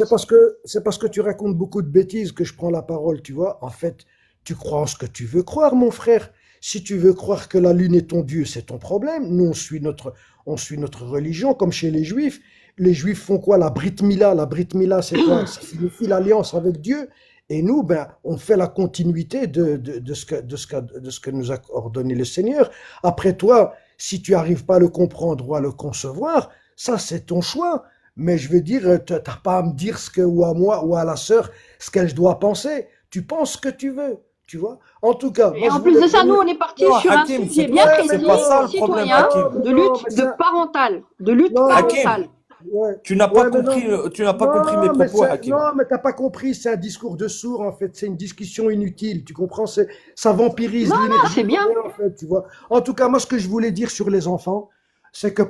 c'est parce que tu racontes beaucoup de bêtises que je prends la parole, tu vois. En fait, tu crois en ce que tu veux croire, mon frère. Si tu veux croire que la lune est ton Dieu, c'est ton problème. Nous, on suit notre religion, comme chez les Juifs. Les Juifs font quoi? La Brit Mila. La Brit Mila, c'est quoi? Ça signifie l'alliance avec Dieu. Et nous, ben, on fait la continuité de ce que nous a ordonné le Seigneur. Après toi, si tu n'arrives pas à le comprendre ou à le concevoir, ça, c'est ton choix. Mais je veux dire, tu n'as pas à me dire ou à moi, ou à la sœur, ce qu'elle doit penser. Tu penses ce que tu veux, tu vois. En tout cas, Et moi, je en plus voulais de ça, nous, venir. on est parti Non, sur un Hakim, sujet c'est bien pas, Ouais, mais c'est pas précis, ça non, le problème, citoyen, Hakim. non, mais de non, lutte mais de ça, parentale, de lutte non, mais, Hakim, parentale. ouais, tu n'as pas ouais, mais compris, non, tu n'as pas compris mes propos, Hakim. non, mais t'as pas compris, c'est un discours de sourd, en fait, c'est une discussion inutile, tu comprends, ça vampirise Non, non, l'énergie c'est bien. humaine, en fait, tu vois. En tout cas, moi, ce que je voulais dire sur les enfants, c'est que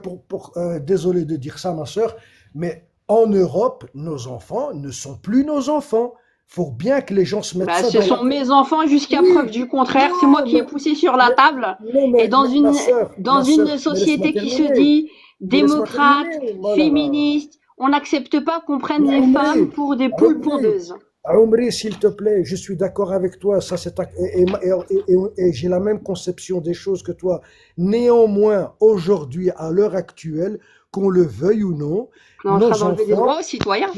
désolé de dire ça, ma sœur, mais en Europe, nos enfants ne sont plus nos enfants. Faut bien que les gens se mettent Bah, ça ce dans la sont tête. mes enfants jusqu'à preuve Oui, du contraire. C'est moi non, qui ai poussé sur la mais, table. non, Et dans ma une sœur, mais laisse-moi société qui se terminer, dit mais laisse-moi démocrate, terminer, voilà. féministe, on n'accepte pas qu'on prenne Mais les femmes Omri, pour des poules Omri, pondeuses. Omri, s'il te plaît, je suis d'accord avec toi, ça c'est et j'ai la même conception des choses que toi. Néanmoins, aujourd'hui, à l'heure actuelle, qu'on le veuille ou non, On est en train nos d'enlever des droits enfants, aux citoyens.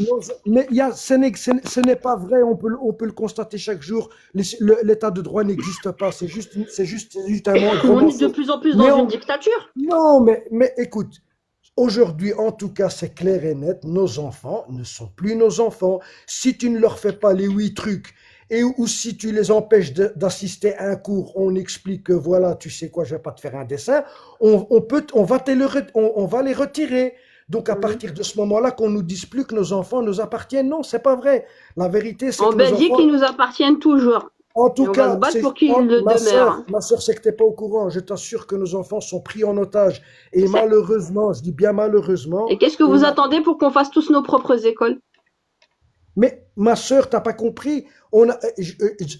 mais ce n'est pas vrai, on peut le constater chaque jour. L'état de droit n'existe pas, c'est juste un gros On est de mensonge. plus en plus dans une Néan- dictature. non, mais écoute, aujourd'hui, en tout cas, c'est clair et net, nos enfants ne sont plus nos enfants. Si tu ne leur fais pas les 8 trucs, ou si tu les empêches d'assister à un cours, on explique que voilà, tu sais quoi, je vais pas te faire un dessin, on va les retirer. Donc à Mhm. partir de ce moment-là, qu'on nous dise plus que nos enfants nous appartiennent, non, c'est pas vrai. La vérité, c'est En que nos Belgique, enfants, ils nous appartiennent toujours. en Et tout on va se cas, battre pour qu'ils le demeurent. ma sœur, c'est que t'es pas au courant. Je t'assure que nos enfants sont pris en otage. Je Et sais. malheureusement, je dis bien malheureusement, Et qu'est-ce que vous on a. attendez pour qu'on fasse tous nos propres écoles? Mais ma sœur, t'as pas compris. On a,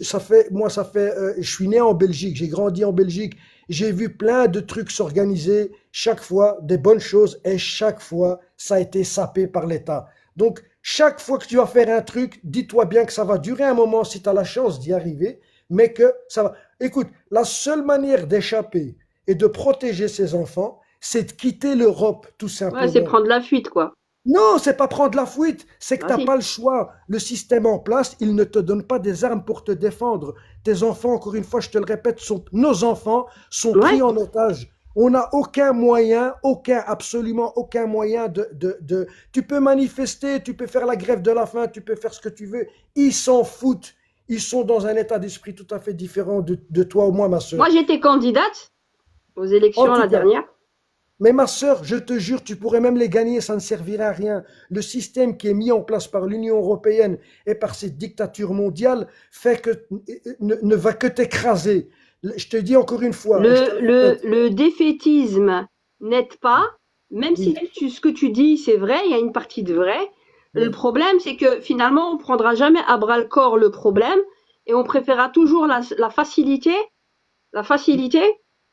ça fait, moi, je suis né en Belgique, j'ai grandi en Belgique. J'ai vu plein de trucs s'organiser, chaque fois des bonnes choses, et chaque fois ça a été sapé par l'État. Donc, chaque fois que tu vas faire un truc, dis-toi bien que ça va durer un moment si tu as la chance d'y arriver, mais que ça va. Écoute, la seule manière d'échapper et de protéger ses enfants, c'est de quitter l'Europe, tout Ouais, c'est simplement. prendre la fuite, quoi. Non, c'est pas prendre la fuite, c'est que Ah t'as si. pas le choix. Le système en place, il ne te donne pas des armes pour te défendre. Tes enfants, encore une fois, je te le répète, nos enfants sont Ouais. pris en otage. On n'a aucun moyen, absolument aucun moyen tu peux manifester, tu peux faire la grève de la faim, tu peux faire ce que tu veux. Ils s'en foutent. Ils sont dans un état d'esprit tout à fait différent de toi ou moi, ma sœur. Moi, j'étais candidate aux En élections tout la cas, dernière. mais ma sœur, je te jure, tu pourrais même les gagner, ça ne servirait à rien. Le système qui est mis en place par l'Union européenne et par cette dictature mondiale fait que ne va que t'écraser. Je te dis encore une fois, et je te le répète, Le défaitisme n'aide pas, même si oui, ce que tu dis, c'est vrai, il y a une partie de vrai. Le oui. problème, c'est que finalement, on prendra jamais à bras le corps le problème et on préférera toujours la facilité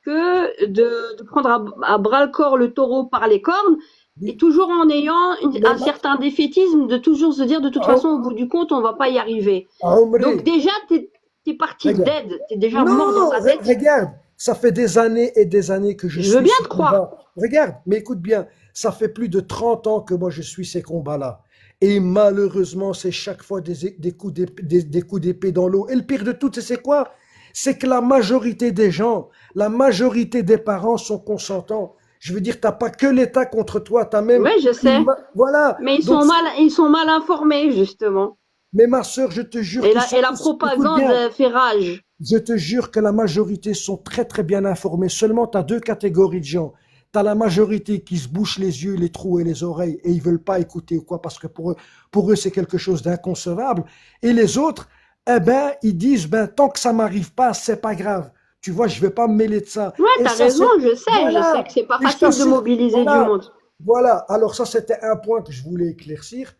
que de prendre à bras le corps le taureau par les cornes et Oui. toujours en ayant Mais un certain défaitisme de toujours se dire de toute façon, au bout du compte, on va pas y arriver. Donc Omri, déjà, t'es parti regarde. dead, t'es déjà mort dans Non, ta tête. regarde, ça fait des années et des années que je Je veux suis bien ce te croire. combat. Regarde, mais écoute bien, ça fait plus de 30 ans que moi je suis ces combats-là. Et malheureusement, c'est chaque fois des coups des coups d'épée dans l'eau. Et le pire de tout, c'est quoi? C'est que la majorité des gens, la majorité des parents sont consentants. Je veux dire, t'as pas que l'État contre toi, t'as même Ouais, je sais. voilà. Mais Donc, ils sont mal informés, justement. mais ma sœur, je te jure Et qu'ils la, sont et la tous, écoute propagande bien, fait rage. je te jure que la majorité sont très très bien informés. Seulement, tu as deux catégories de gens. t'as la majorité qui se bouche les yeux, les trous et les oreilles et ils veulent pas écouter ou quoi parce que pour eux c'est quelque chose d'inconcevable. Et les autres, eh ben, ils disent, ben, tant que ça m'arrive pas, c'est pas grave. Tu vois, je vais pas me mêler de ça. Ouais, Et t'as ça, raison, c'est, je sais voilà. que c'est pas Et je facile de t'assure, mobiliser du voilà, monde. voilà. Alors ça, c'était un point que je voulais éclaircir.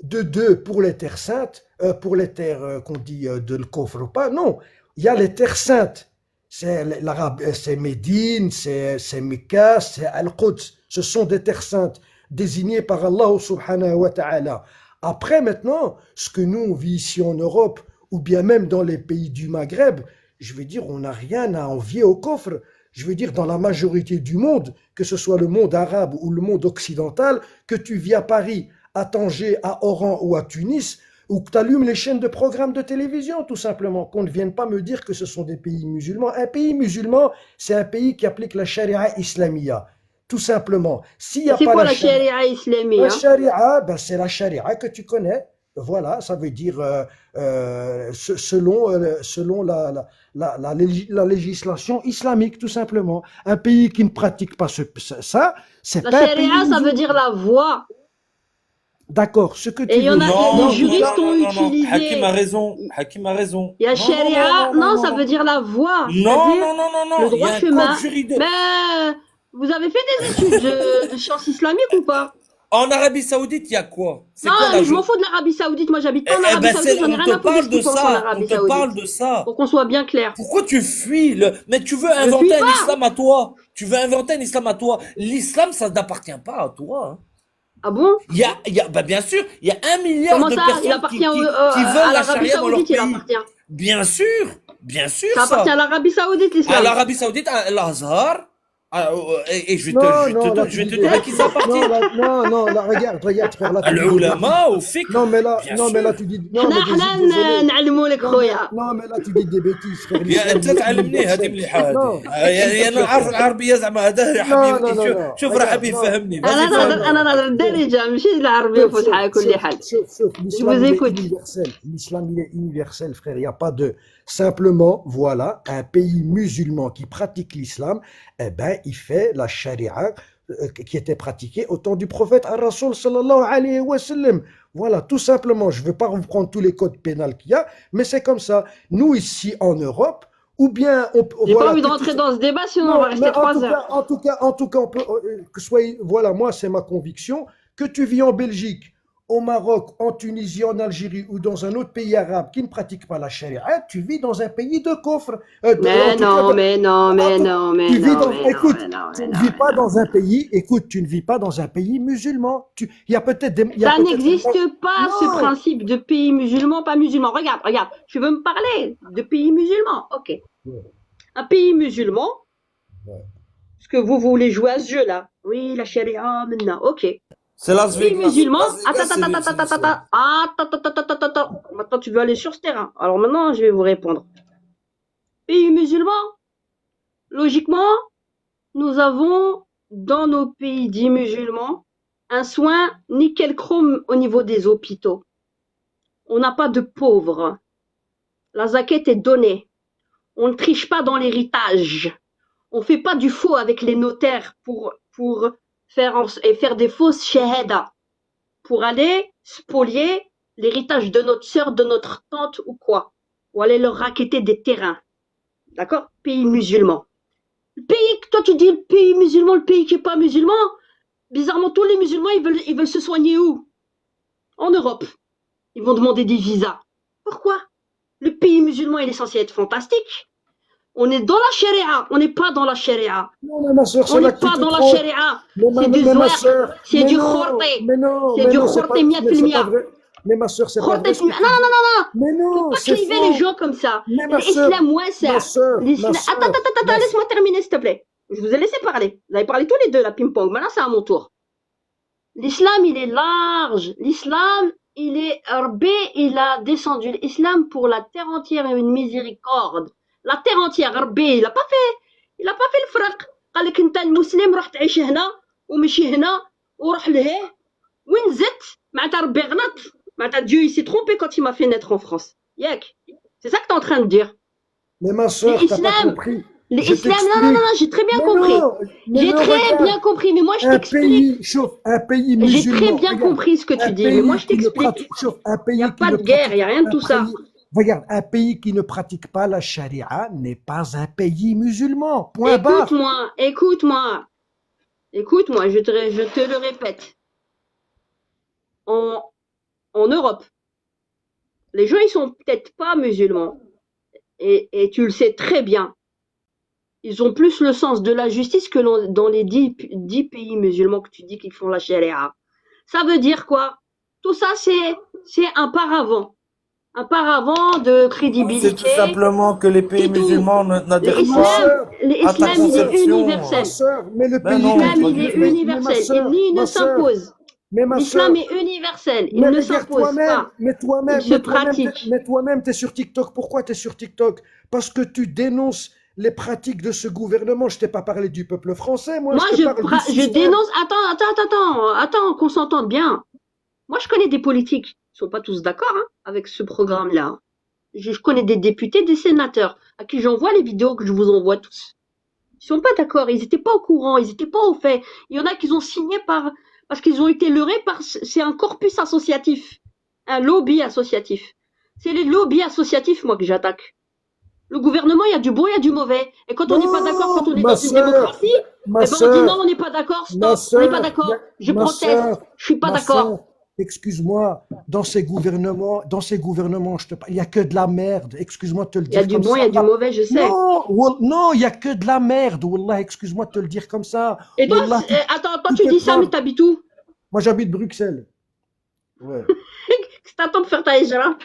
De deux, pour les terres saintes, pour les terres qu'on dit de le coffre ou pas, non. Il y a les terres saintes. C'est l'arabe, c'est Médine, c'est Mecca, c'est Al-Quds. Ce sont des terres saintes désignées par Allah subhanahu wa ta'ala. Après, maintenant, ce que nous, on vit ici en Europe, ou bien même dans les pays du Maghreb, je veux dire, on n'a rien à envier au coffre. Je veux dire, dans la majorité du monde, que ce soit le monde arabe ou le monde occidental, que tu vis à Paris, à Tanger, à Oran ou à Tunis, ou que tu allumes les chaînes de programmes de télévision, tout simplement, qu'on ne vienne pas me dire que ce sont des pays musulmans. Un pays musulman, c'est un pays qui applique la charia islamia, tout simplement. S'il n'y a C'est pas quoi la la charia, charia islamique, la hein? charia, ben c'est la charia que tu connais. Voilà, ça veut dire selon la législation islamique, tout simplement. Un pays qui ne pratique pas ça, c'est La pas un pays charia, ça veut musulman. dire la voie. D'accord, ce que Et tu il y veux en a, dire. Non, les Non, juristes non, ont non, non, non. Hakim a utilisé. raison. Hakim a raison. Il y a Non, non, non, charia, non, non, non, non, ça veut non. dire la voie, Non, c'est-à-dire non, non, non, le non. Il y droit a un chemin. code juridique. Mais vous avez fait des études de sciences islamiques ou pas? En Arabie Saoudite, il y a quoi? C'est Non, quoi la mais je m'en fous de l'Arabie Saoudite. Moi, j'habite pas en Eh Arabie ben, Saoudite. J'en ai on rien te à foutre de ce parle de qu'ils pensent en ça. On Arabie te parle Saoudite. de ça. Pour qu'on soit bien clair. Pourquoi tu fuis mais tu veux Je fuis inventer un pas. islam à toi. Tu veux inventer un islam à toi. L'islam, ça n'appartient pas à toi, hein. Ah bon? Bah bien sûr, il y a 1 milliard Comment de ça? Il personnes appartient qui à veulent la l'Arabie charia dans leur Saoudite, il pays. appartient. Bien sûr, Ça appartient à l'Arabie Saoudite, À l'islam. l'Arabie Saoudite, à l'Azhar. Et je vais non, là, je vais tu te dis dire à des... qui ça appartient. Non, là, regarde, frère, là, À tu dis des bêtises. l'ulama, au fiqh. Non, mais là, Bien non, mais là, sûr. tu dis, non, حنا mais حنا désolé. نعلموا لك خويا. Non, mais là, tu dis des bêtises, frère. يا L'islam, انت il est تعلمني هذه universel. مليحه Non, هذه يا انا عارف العربيه زعما هذا يا non, حبيبي non, non. شوف راه Regarde, حبيب non. فهمني انا vas-y Non, نهضر فهمني انا نهضر الدارجه ماشي العربيه الفصحى على كل حال. Sauf, Je l'islam, vous il est écoute. universel. L'islam, il est universel, frère. Il n'y a pas de... Simplement, voilà, un pays musulman qui pratique l'islam, eh ben, il fait la charia qui était pratiquée au temps du prophète Ar-Rasoul sallallahu alayhi wa sallam. Voilà, tout simplement. Je ne veux pas reprendre tous les codes pénals qu'il y a, mais c'est comme ça. Nous, ici, en Europe, ou bien... J'ai voilà, pas envie de rentrer dans ce débat, sinon on non, va mais rester 3 heures. en tout cas, on peut, que soyez, voilà, moi, c'est ma conviction, que tu vis en Belgique, au Maroc, en Tunisie, en Algérie ou dans un autre pays arabe qui ne pratique pas la charia, tu vis dans un pays de coffre. Mais non, mais non, mais non, mais tu vis non, dans, mais non, écoute, mais non, tu mais ne non, vis mais pas non. dans un pays, écoute, tu ne vis pas dans un pays musulman. Il y a peut-être des, il y a Ça peut-être- n'existe pas ce Non. principe de pays musulman, pas musulman. Regarde, tu veux me parler de pays musulman? Ok. Ouais. Un pays musulman, Ouais. parce que vous voulez jouer à ce jeu-là. Oui, la charia, maintenant, ok. C'est Las Pays Vegas. musulman, Las Vegas, attends. Maintenant, tu veux aller sur ce terrain. Alors maintenant, je vais vous répondre. Pays musulman, logiquement, nous avons dans nos pays dits musulmans un soin nickel chrome au niveau des hôpitaux. On n'a pas de pauvres. La zaquette est donnée. On ne triche pas dans l'héritage. On fait pas du faux avec les notaires pour faire des fausses shahada pour aller spolier l'héritage de notre sœur, de notre tante ou quoi. Ou aller leur raqueter des terrains. D'accord? Pays musulman. Le pays que toi tu dis le pays musulman, le pays qui est pas musulman, bizarrement tous les musulmans ils veulent se soigner où? En Europe. Ils vont demander des visas. Pourquoi? Le pays musulman il est censé être fantastique. On est dans la charia, on n'est pas dans la charia. Non, mais ma soeur, On c'est là n'est que tu pas te dans la trompes. charia. Mais C'est du ma zouar, soeur, c'est mais du non, khorté. mais non, C'est mais du non, c'est khorté pas- mia mais fil c'est mia. pas vrai. Mais ma soeur, c'est pas Khorté vrai. fil mia. Non. Mais Faut non, pas c'est cliver faux. les gens comme ça. Mais ma soeur, L'islam, ouais, ça. ma soeur, Attends, laisse-moi terminer, s'il te plaît. Je vous ai laissé parler. Vous avez parlé tous les deux, la ping-pong. Maintenant, c'est à mon tour. L'islam, il est large. L'islam, il est Rabbi, il a descendu l'islam pour la terre entière et une miséricorde. La terre entière, Rabbi, il a pas fait le فرق. قال لك انت المسلم روح تعيش هنا ومشي هنا وروح لهيه وين زدت معناتها ربي غلط معناتها Dieu il s'est trompé quand il m'a fait naître en France. Yak. C'est ça que tu es en train de dire. Mais ma soeur, t'as pas L'islam, compris. Je L'islam, non, non, non, t'explique. non, j'ai très bien Mais compris. non, mais J'ai non, très regarde, bien compris, mais moi je un t'explique. pays, chauffe, un pays J'ai très musulman, bien regarde, compris ce que tu un dis, mais moi pays je qui ne t'explique. pratique, chauffe, un Il n'y a pays qui pas ne de guerre, il pratique, n'y a rien de un tout ça. pays, regarde, un pays qui ne pratique pas la charia n'est pas un pays musulman. Point barre. Écoute-moi, écoute-moi, écoute-moi, je te le répète. En, en Europe, les gens ils sont peut-être pas musulmans, et tu le sais très bien. Ils ont plus le sens de la justice que dans les 10 pays musulmans que tu dis qu'ils font la charia. Ça veut dire quoi? Tout ça, c'est un paravent. Un paravent de C'est tout crédibilité. simplement que les pays C'est tout. musulmans n'adhèrent Ma pas sœur, à ta L'islam, il est conception. ma universel. sœur, mais le Ben pays non, que L'islam, pas il du est tout. mais ma universel. sœur, Il ne ma sœur, s'impose. mais ma L'islam sœur, est universel. Il mais ne regarde s'impose toi-même, pas. Il se pratique. mais toi-même, t'es sur TikTok. Pourquoi t'es sur TikTok? Parce que tu dénonces les pratiques de ce gouvernement. Je t'ai pas parlé du peuple français, moi, Moi, je te parle du je système. dénonce. Attends, qu'on s'entende bien. Moi, je connais des politiques. Ils sont pas tous d'accord avec ce programme-là. Je connais des députés, des sénateurs, à qui j'envoie les vidéos que je vous envoie tous. Ils sont pas d'accord, ils étaient pas au courant, ils étaient pas au fait. Il y en a qui ont signé parce qu'ils ont été leurrés c'est un corpus associatif, un lobby associatif. C'est les lobbies associatifs, moi, que j'attaque. Le gouvernement, il y a du bon, il y a du mauvais. Et quand on n'est pas d'accord, quand on est ma dans une sœur, démocratie, ma on dit sœur, non, on n'est pas d'accord, ma stop, on n'est pas sœur, d'accord, je ma proteste, sœur, je suis pas ma d'accord. sœur, excuse-moi, dans ces gouvernements, il y a que de la merde. Excuse-moi de te le Il y a dire du comme bon, il y ça. a du mauvais, je sais. Non, il y a que de la merde. Wallah, excuse-moi de te le dire comme ça. Et toi, Wallah, attends, toi tu tu te dis ça, prends- mais t'habites où? Moi, j'habite Bruxelles. Ouais. Qu'est-ce que t'attends de faire ta hijra?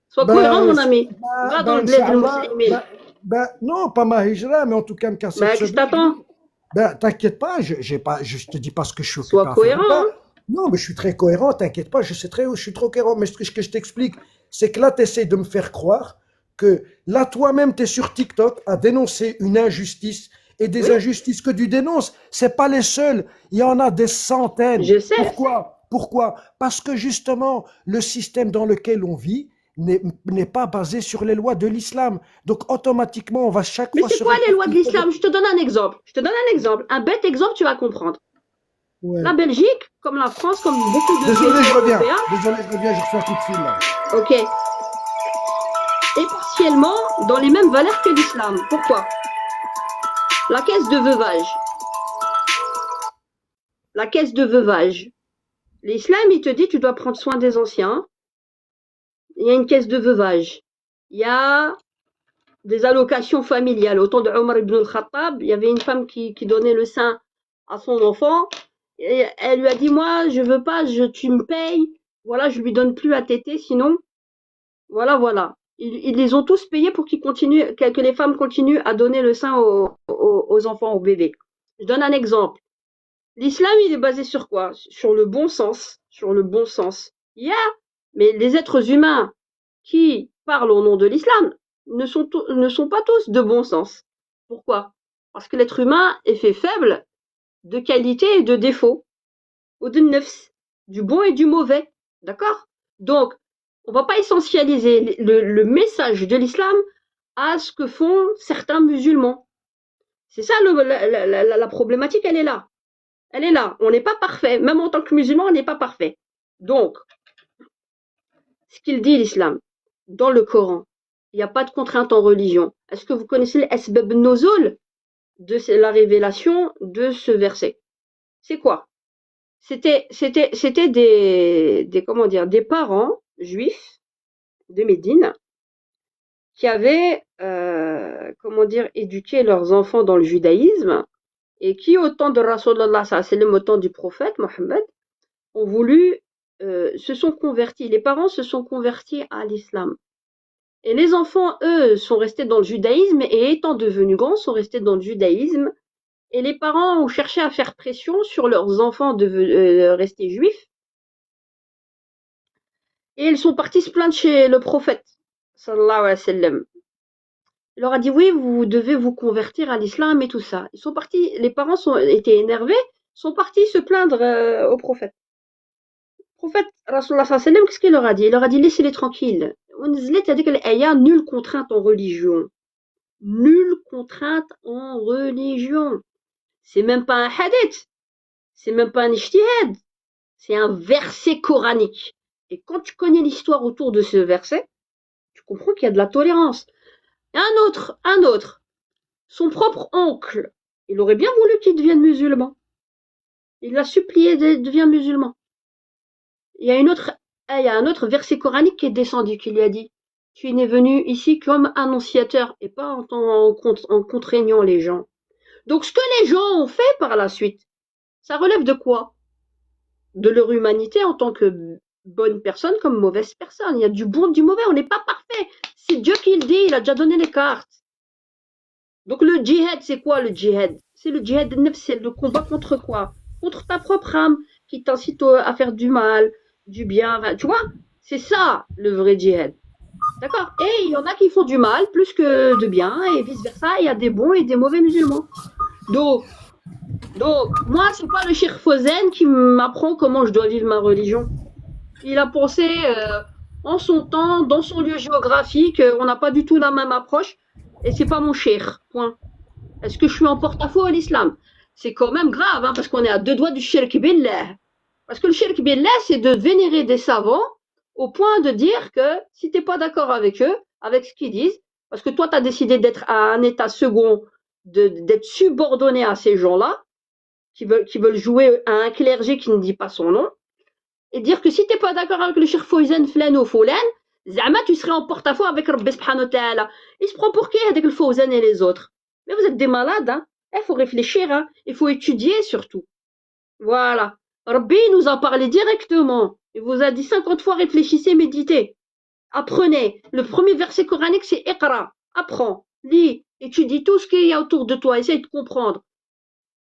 Sois Ben, cohérent, mon ami. Va dans le bled de Inch'Allah, musulmans. non, pas ma hijra, mais en tout cas, me casser de ce Qu'est-ce que bled. t'attends? T'inquiète pas, je te dis pas ce que je suis occupé Sois à faire. cohérent, hein. Non, mais je suis très cohérent, t'inquiète pas, je suis trop cohérent. Mais ce que je t'explique, c'est que là, tu essaies de me faire croire que là, toi-même, tu es sur TikTok à dénoncer une injustice et des Oui. injustices que tu dénonces. C'est pas les seuls, il y en a des centaines. Je sais. Pourquoi? Parce que justement, le système dans lequel on vit n'est pas basé sur les lois de l'islam. Donc, automatiquement, on va chaque Mais fois c'est se quoi les lois de répercuter. l'islam? Je te donne un exemple. Un bête exemple, tu vas comprendre. Ouais. La Belgique, comme la France, comme beaucoup de Désolé, pays je reviens. européens, Je reçois un coup de fil là. ok, est partiellement dans les mêmes valeurs que l'islam. Pourquoi? La caisse de veuvage. La caisse de veuvage. L'islam, il te dit, tu dois prendre soin des anciens. Il y a une caisse de veuvage. Il y a des allocations familiales. Au temps de Omar ibn al-Khattab, il y avait une femme qui donnait le sein à son enfant. Et elle lui a dit, moi, je veux pas, tu me payes. Voilà, je lui donne plus à téter, sinon, voilà. Ils les ont tous payés pour que les femmes continuent à donner le sein aux enfants, aux bébés. Je donne un exemple. L'islam, il est basé sur quoi? Sur le bon sens. Mais les êtres humains qui parlent au nom de l'islam ne sont pas tous de bon sens. Pourquoi? Parce que l'être humain est fait faible de qualité et de défaut. Ou de nefs, du bon et du mauvais. D'accord? Donc, on va pas essentialiser le message de l'islam à ce que font certains musulmans. C'est ça la problématique, elle est là. Elle est là. On n'est pas parfait. Même en tant que musulman, on n'est pas parfait. Donc, ce qu'il dit l'islam, dans le Coran, il n'y a pas de contrainte en religion. Est-ce que vous connaissez l'Asbab Nozul de la révélation de ce verset? C'est quoi? C'était des parents juifs de Médine qui avaient, éduqué leurs enfants dans le judaïsme et qui, au temps de Rasulallah, au temps du prophète Mohammed, ont voulu, se sont convertis. Les parents se sont convertis à l'islam. Et les enfants, eux, sont restés dans le judaïsme et étant devenus grands, sont restés dans le judaïsme. Et les parents ont cherché à faire pression sur leurs enfants de rester juifs. Et ils sont partis se plaindre chez le prophète, sallallahu alayhi wa sallam. Il leur a dit, oui, vous devez vous convertir à l'islam et tout ça. Ils sont partis, les parents étaient énervés, sont partis se plaindre au prophète. Le prophète, Rasulullah sallallahu alayhi wa sallam, qu'est-ce qu'il leur a dit? Il leur a dit, laissez-les tranquilles. Il y a nulle contrainte en religion. Nulle contrainte en religion. C'est même pas un hadith. C'est même pas un ijtihad. C'est un verset coranique. Et quand tu connais l'histoire autour de ce verset, tu comprends qu'il y a de la tolérance. Et un autre. Son propre oncle, il aurait bien voulu qu'il devienne musulman. Il l'a supplié de devenir musulman. Il y a un autre verset coranique qui est descendu, qui lui a dit, tu es venu ici comme annonciateur et pas en contraignant les gens. Donc ce que les gens ont fait par la suite, ça relève de quoi? De leur humanité en tant que bonne personne comme mauvaise personne. Il y a du bon, du mauvais, on n'est pas parfait. C'est Dieu qui le dit, il a déjà donné les cartes. Donc le djihad, c'est quoi le djihad? C'est le djihad de nefs, c'est le combat contre quoi? Contre ta propre âme qui t'incite à faire du mal, du bien, tu vois? C'est ça le vrai djihad. D'accord? Et il y en a qui font du mal plus que de bien et vice versa. Il y a des bons et des mauvais musulmans. Donc moi, c'est pas le Cheikh Fawzan qui m'apprend comment je dois vivre ma religion. Il a pensé en son temps, dans son lieu géographique, on n'a pas du tout la même approche. Et c'est pas mon cheikh, point. Est-ce que je suis en porte-à-faux à l'islam? C'est quand même grave, hein, parce qu'on est à 2 doigts du shirk billah. Parce que le shirk billah, c'est de vénérer des savants au point de dire que si t'es pas d'accord avec eux, avec ce qu'ils disent, parce que toi t'as décidé d'être à un état second, d'être subordonné à ces gens-là, qui veulent jouer à un clergé qui ne dit pas son nom, et dire que si t'es pas d'accord avec le Cheikh Fawzan Flan ou Foulan, Zama, tu serais en porte-à-faux avec Rabbi subhanahu wa ta'ala. Il se prend pour qui avec le Fawzan et les autres? Mais vous êtes des malades, hein? Il faut réfléchir, hein? Il faut étudier surtout. Voilà. Rabbi nous a parlé directement. Il vous a dit 50 fois réfléchissez, méditez. Apprenez. Le premier verset coranique, c'est Iqra. Apprends, lis, étudie tout ce qu'il y a autour de toi. Essaye de comprendre.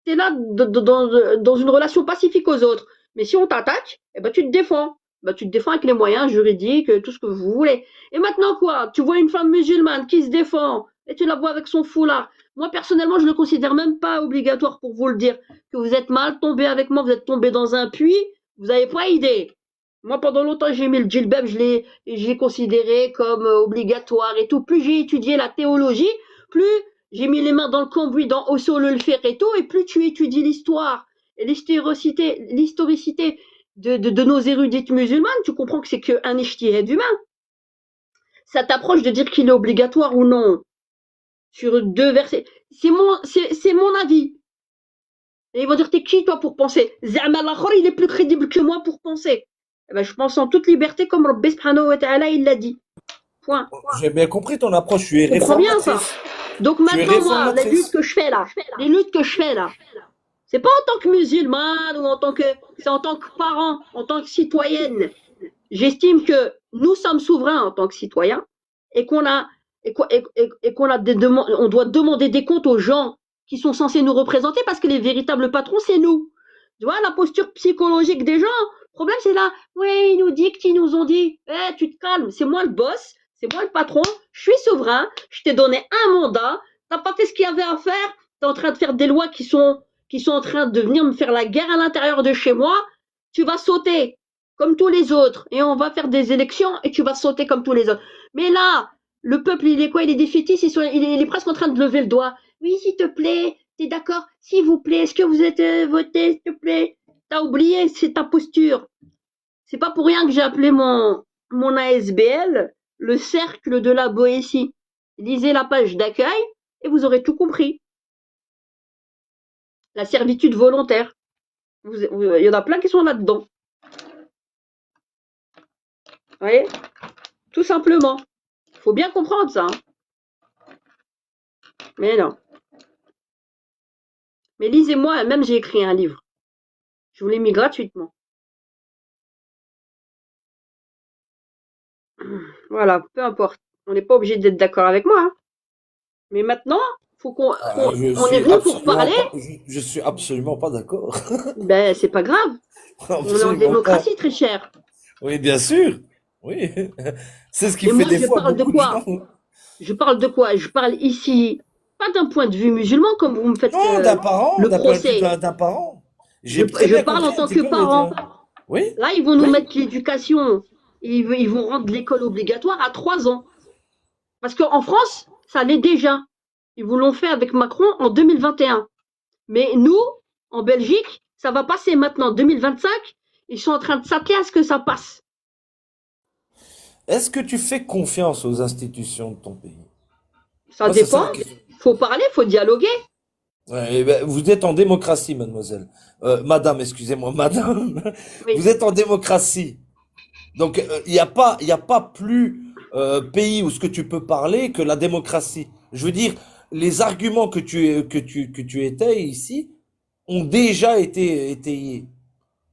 T'es là dans une relation pacifique aux autres. Mais si on t'attaque, eh ben tu te défends. Tu te défends avec les moyens juridiques, tout ce que vous voulez. Et maintenant quoi? Tu vois une femme musulmane qui se défend et tu la vois avec son foulard. Moi personnellement, je ne le considère même pas obligatoire pour vous le dire. Que vous êtes mal tombé avec moi, vous êtes tombé dans un puits, vous n'avez pas idée. Moi pendant longtemps j'ai mis le djilbab, j'ai considéré comme obligatoire et tout. Plus j'ai étudié la théologie, plus j'ai mis les mains dans le cambouis, dans Osso le faire et tout, et plus tu étudies l'histoire et l'historicité de nos érudites musulmanes, tu comprends que c'est qu'un ijtihad humain. Ça t'approche de dire qu'il est obligatoire ou non. Sur 2 versets. C'est mon avis. Et ils vont dire, t'es qui toi pour penser? Za'ma l'akhar, il est plus crédible que moi pour penser. Eh ben, je pense en toute liberté comme Rabbi subhanahu wa ta'ala, il l'a dit. Point. J'ai bien compris ton approche, tu es Tu comprends bien ça? réformatrice. Donc maintenant, moi, les luttes que je fais là, c'est pas en tant que musulmane ou c'est en tant que parent, en tant que citoyenne. J'estime que nous sommes souverains en tant que citoyens et qu'on doit demander des comptes aux gens qui sont censés nous représenter parce que les véritables patrons, c'est nous. Tu vois, la posture psychologique des gens, le problème c'est là, ouais, ils nous dictent, ils nous ont dit, tu te calmes, c'est moi le boss, c'est moi le patron, je suis souverain, je t'ai donné un mandat, t'as pas fait ce qu'il y avait à faire, t'es en train de faire des lois qui sont en train de venir me faire la guerre à l'intérieur de chez moi, tu vas sauter comme tous les autres et on va faire des élections et tu vas sauter comme tous les autres. Mais là, le peuple, il est quoi? Il est défaitiste, il est presque en train de lever le doigt. Oui, s'il te plaît, t'es d'accord? S'il vous plaît, est-ce que vous êtes voté, s'il te plaît? T'as oublié, c'est ta posture. C'est pas pour rien que j'ai appelé mon ASBL le cercle de la Boétie. Lisez la page d'accueil et vous aurez tout compris. La servitude volontaire. Il y en a plein qui sont là-dedans. Vous voyez? Tout simplement. Faut bien comprendre ça. Hein. Mais non. Mais lisez-moi, même j'ai écrit un livre. Je vous l'ai mis gratuitement. Voilà, peu importe. On n'est pas obligé d'être d'accord avec moi. Hein. Mais maintenant, faut qu'on on est venu pour parler. Je suis absolument pas d'accord. Ben, c'est pas grave. On est en démocratie, très cher. Oui, bien sûr. Oui. C'est ce qui Et fait moi, des fois parle de beaucoup quoi? de gens. Je parle de quoi? Je parle ici, pas d'un point de vue musulman, comme vous me faites Non, d'un parent, le d'un point de procès. vue d'un parent. Je parle en tant que parent. Oui. Là, ils vont nous mettre l'éducation. Ils vont rendre l'école obligatoire à 3 ans. Parce qu'en France, ça l'est déjà. Ils vous l'ont fait avec Macron en 2021. Mais nous, en Belgique, ça va passer maintenant 2025. Ils sont en train de s'atteler à ce que ça passe. Est-ce que tu fais confiance aux institutions de ton pays? Ça Moi, c'est ça dépend. la question. Faut parler, faut dialoguer. Ouais, eh ben, vous êtes en démocratie, mademoiselle. Madame, excusez-moi, madame. Oui. Vous êtes en démocratie. Donc, il y a pas plus pays où ce que tu peux parler que la démocratie. Je veux dire, les arguments que tu étais ici ont déjà été étayés.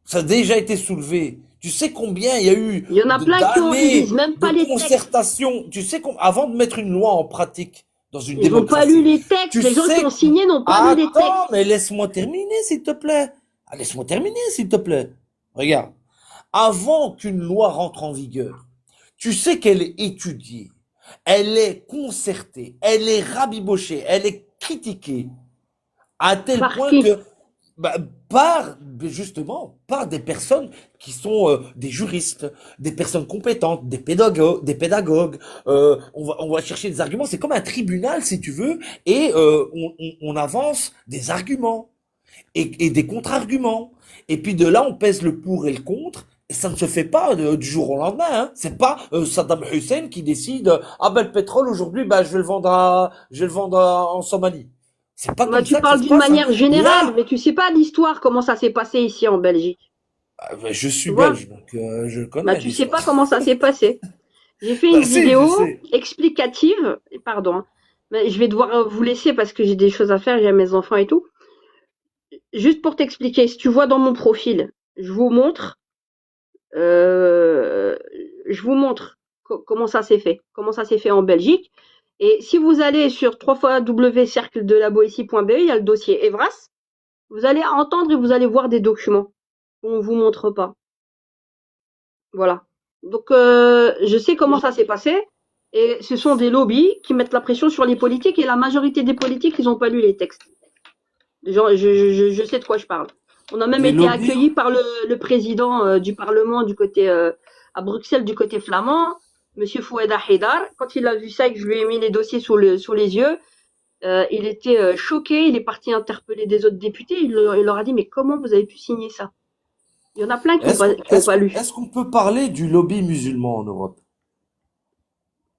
Ça a déjà été soulevé. Tu sais combien il y a eu Il y en a plein qui ils d'années lisent même de pas les textes. concertation. Tu sais avant de mettre une loi en pratique dans une Ils n'ont pas lu démocratie, les textes. tu Les gens qui sais ont signé n'ont pas lu les attends, textes. mais laisse-moi terminer, s'il te plaît. Ah, laisse-moi terminer, s'il te plaît. Regarde. Avant qu'une loi rentre en vigueur, tu sais qu'elle est étudiée, elle est concertée, elle est rabibochée, elle est critiquée, à tel Par point qui? que, bah, justement, par des personnes qui sont des juristes, des personnes compétentes, des pédagogues. On va chercher des arguments. C'est comme un tribunal, si tu veux, et on avance des arguments et des contre-arguments. Et puis de là, on pèse le pour et le contre. Et ça ne se fait pas du jour au lendemain. Hein. C'est pas Saddam Hussein qui décide ah ben le pétrole aujourd'hui, ben je vais le vendre en Somalie. C'est pas Bah, comme tu ça que ça parles se d'une passe. Hein. manière générale, Là, mais tu sais pas l'histoire, comment ça s'est passé ici en Belgique. ben, je suis Tu vois? belge, donc je Bah, connais tu sais pas l'histoire. comment ça s'est passé. J'ai fait une Ben si, je vidéo sais. explicative, pardon, hein, mais je vais devoir vous laisser parce que j'ai des choses à faire, j'ai mes enfants et tout. Juste pour t'expliquer, si tu vois dans mon profil, je vous montre, euh, comment ça s'est fait, en Belgique. Et si vous allez sur www.cercledelaboétie.be, il y a le dossier Evras, vous allez entendre et vous allez voir des documents qu'on vous montre pas. Voilà. Donc, je sais comment ça s'est passé. Et ce sont des lobbies qui mettent la pression sur les politiques. Et la majorité des politiques, ils n'ont pas lu les textes. Je sais de quoi je parle. On a même Les été lobbies, accueillis par le président du Parlement du côté à Bruxelles, du côté flamand, Monsieur Foueda Haidar. Quand il a vu ça et que je lui ai mis les dossiers sous les yeux, il était choqué. Il est parti interpeller des autres députés. Il leur a dit mais comment vous avez pu signer ça? Il y en a plein qui n'ont pas lu. est-ce qu'on peut parler du lobby musulman en Europe?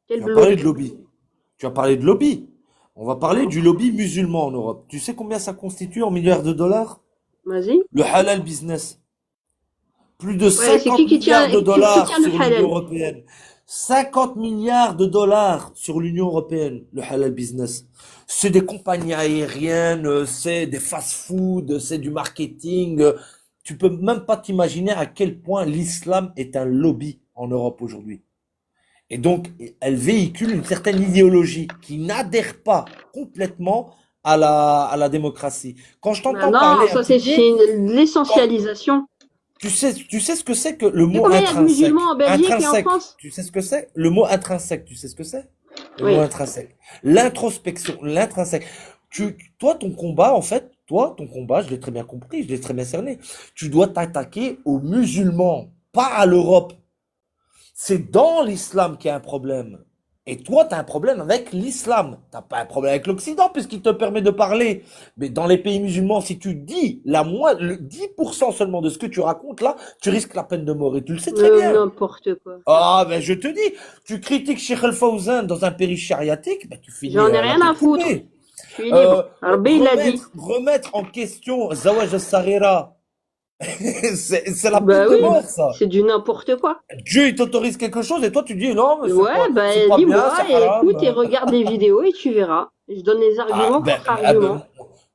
Quel Tu as parlé lobby? de lobby. Tu as parlé de lobby. On va parler du lobby musulman en Europe. Tu sais combien ça constitue en milliards de dollars? Vas-y. Le halal business. Plus de Ouais, c'est 50 qui tient, milliards de dollars le sur l'Union halal? européenne. 50 milliards de dollars sur l'Union européenne, le halal business. C'est des compagnies aériennes, c'est des fast-food, c'est du marketing. Tu peux même pas t'imaginer à quel point l'islam est un lobby en Europe aujourd'hui. Et donc, elle véhicule une certaine idéologie qui n'adhère pas complètement à la démocratie. Quand je Ben t'entends non, parler un ça petit c'est peu, quand, l'essentialisation. tu sais ce que c'est que le Tu sais mot combien il y a de musulmans intrinsèque? en Belgique et en Intrinsèque. France? Tu sais ce que c'est? Le mot intrinsèque, tu sais ce que c'est? Le mot Oui. intrinsèque. L'introspection, l'intrinsèque. Toi, ton combat, je l'ai très bien compris, je l'ai très bien cerné. Tu dois t'attaquer aux musulmans, pas à l'Europe. C'est dans l'islam qu'il y a un problème. Et toi, tu as un problème avec l'islam. Tu n'as pas un problème avec l'Occident puisqu'il te permet de parler. Mais dans les pays musulmans, si tu dis le 10% seulement de ce que tu racontes là, tu risques la peine de mort. Et tu le sais très bien. N'importe quoi. Ah, ben je te dis, tu critiques Sheikh Al-Fawzan dans un pays chariatique, ben tu finis J'en ai la rien à tête foutre. coupée. Je suis libre. Rabbi, il a dit. Remettre en question Zawaj al-Sarira, c'est la Bah peine de oui, mort, ça. c'est du n'importe quoi. Dieu, il t'autorise quelque chose et toi, tu dis non, mais Ouais, c'est pas bien, dis-moi, c'est et haram. écoute et regarde les vidéos et tu verras. Je donne les arguments contre-arguments.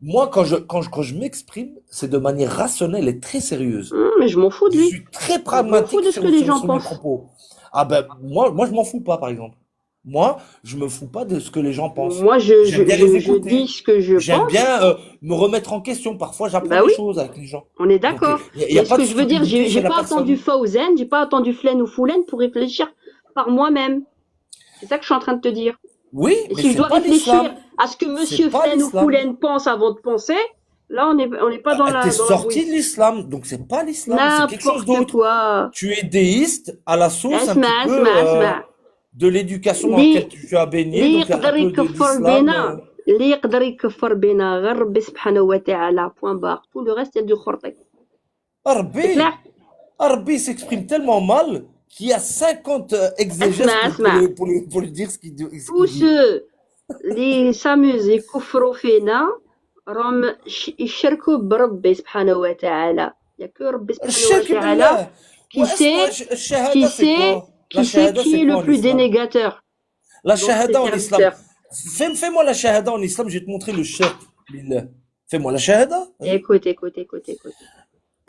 Moi, quand je m'exprime, c'est de manière rationnelle et très sérieuse. Mais je m'en fous de Je lui. suis très Je m'en fous pragmatique de ce que les gens sur mes pensent. propos. Ah ben, moi, je m'en fous pas, par exemple. Moi, je me fous pas de ce que les gens pensent. Moi, J'aime bien les je écouter. dis ce que je J'aime pense. bien me remettre en question. Parfois, j'apprends Bah des oui, choses avec les gens. on est Donc, d'accord. il y a Mais ce pas de que je veux dire, stupidité j'ai chez la pas attendu personne. Fawzen, j'ai pas attendu Flen ou Foulen pour réfléchir par moi-même. C'est ça que je suis en train de te dire. Oui, Et mais si je c'est dois pas réfléchir l'islam. à ce que C'est Monsieur pas Flen ou l'islam. Foulen pense avant de penser, là, on n'est pas dans T'es la sorti de bouise. l'islam, donc c'est pas l'islam, c'est quelque chose N'importe d'autre. quoi. Tu es déiste à la sauce un اسمع petit peu اسمع اسمع de l'éducation dans اللي laquelle tu as baigné, اللي donc un يقدر peu يكفر d'islam. بينا اللي يقدر يكفر بينا غير ربي سبحانه وتعالى point barre. Tout le reste c'est du khortek. C'est Rabbi, clair? Rabbi s'exprime tellement mal qu'il y a 50 exégèses اسمع pour lui dire ce qu'il dit. tous ceux اللي s'amusent يكفروا فينا راهم يشركوا بربي سبحانه وتعالى. Il y a que ربي سبحانه الشرك وتعالى بالله. qui sait qui الشهادة c'est sait quoi? La qui sait shahada qui c'est est quoi le en plus islam? dénégateur La dans ses shahada en islam. serviteurs. Fais-moi la shahada en islam, je vais te montrer le shirk billah. Fais-moi la shahada. Écoute.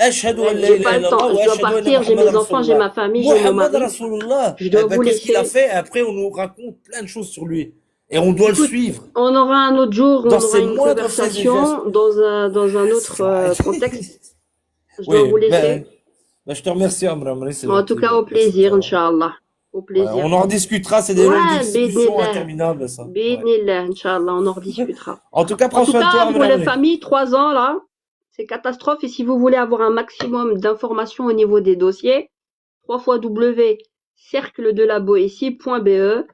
Ashhadu an la J'ai pas ilaha le temps, illallah wa je dois ashhadu anna partir, j'ai mes Muhammadan enfants, j'ai Rasulullah. ma famille, j'ai mon Muhammad mari. Rasulullah. Je dois vous Qu'est-ce qu'il a laisser. fait? Après, on nous raconte plein de choses sur lui. Et on doit le Écoute, suivre on aura un autre jour, on dans aura ses une moindres faits et gestes. conversation dans un autre contexte. Je dois Oui, vous laisser. je te remercie, Amramri, c'est En tout gentil. cas, au plaisir, Inch'Allah. Au Ouais, plaisir. on en rediscutera, c'est des longues Ouais, discussions bidnillah. interminables, ça. Ouais. Bidnillah, Inch'Allah, on en rediscutera. En tout cas, En prends tout soin de toi, cas, pour les Amramri. familles, 3 ans, là, c'est catastrophe. Et si vous voulez avoir un maximum d'informations au niveau des dossiers, www.cercledelaboétie.be,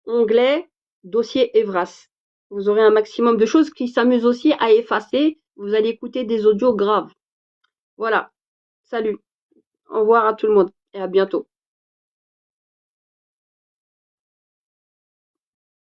onglet, dossier Evras. Vous aurez un maximum de choses qui s'amusent aussi à effacer. Vous allez écouter des audios graves. Voilà. Salut. Au revoir à tout le monde et à bientôt.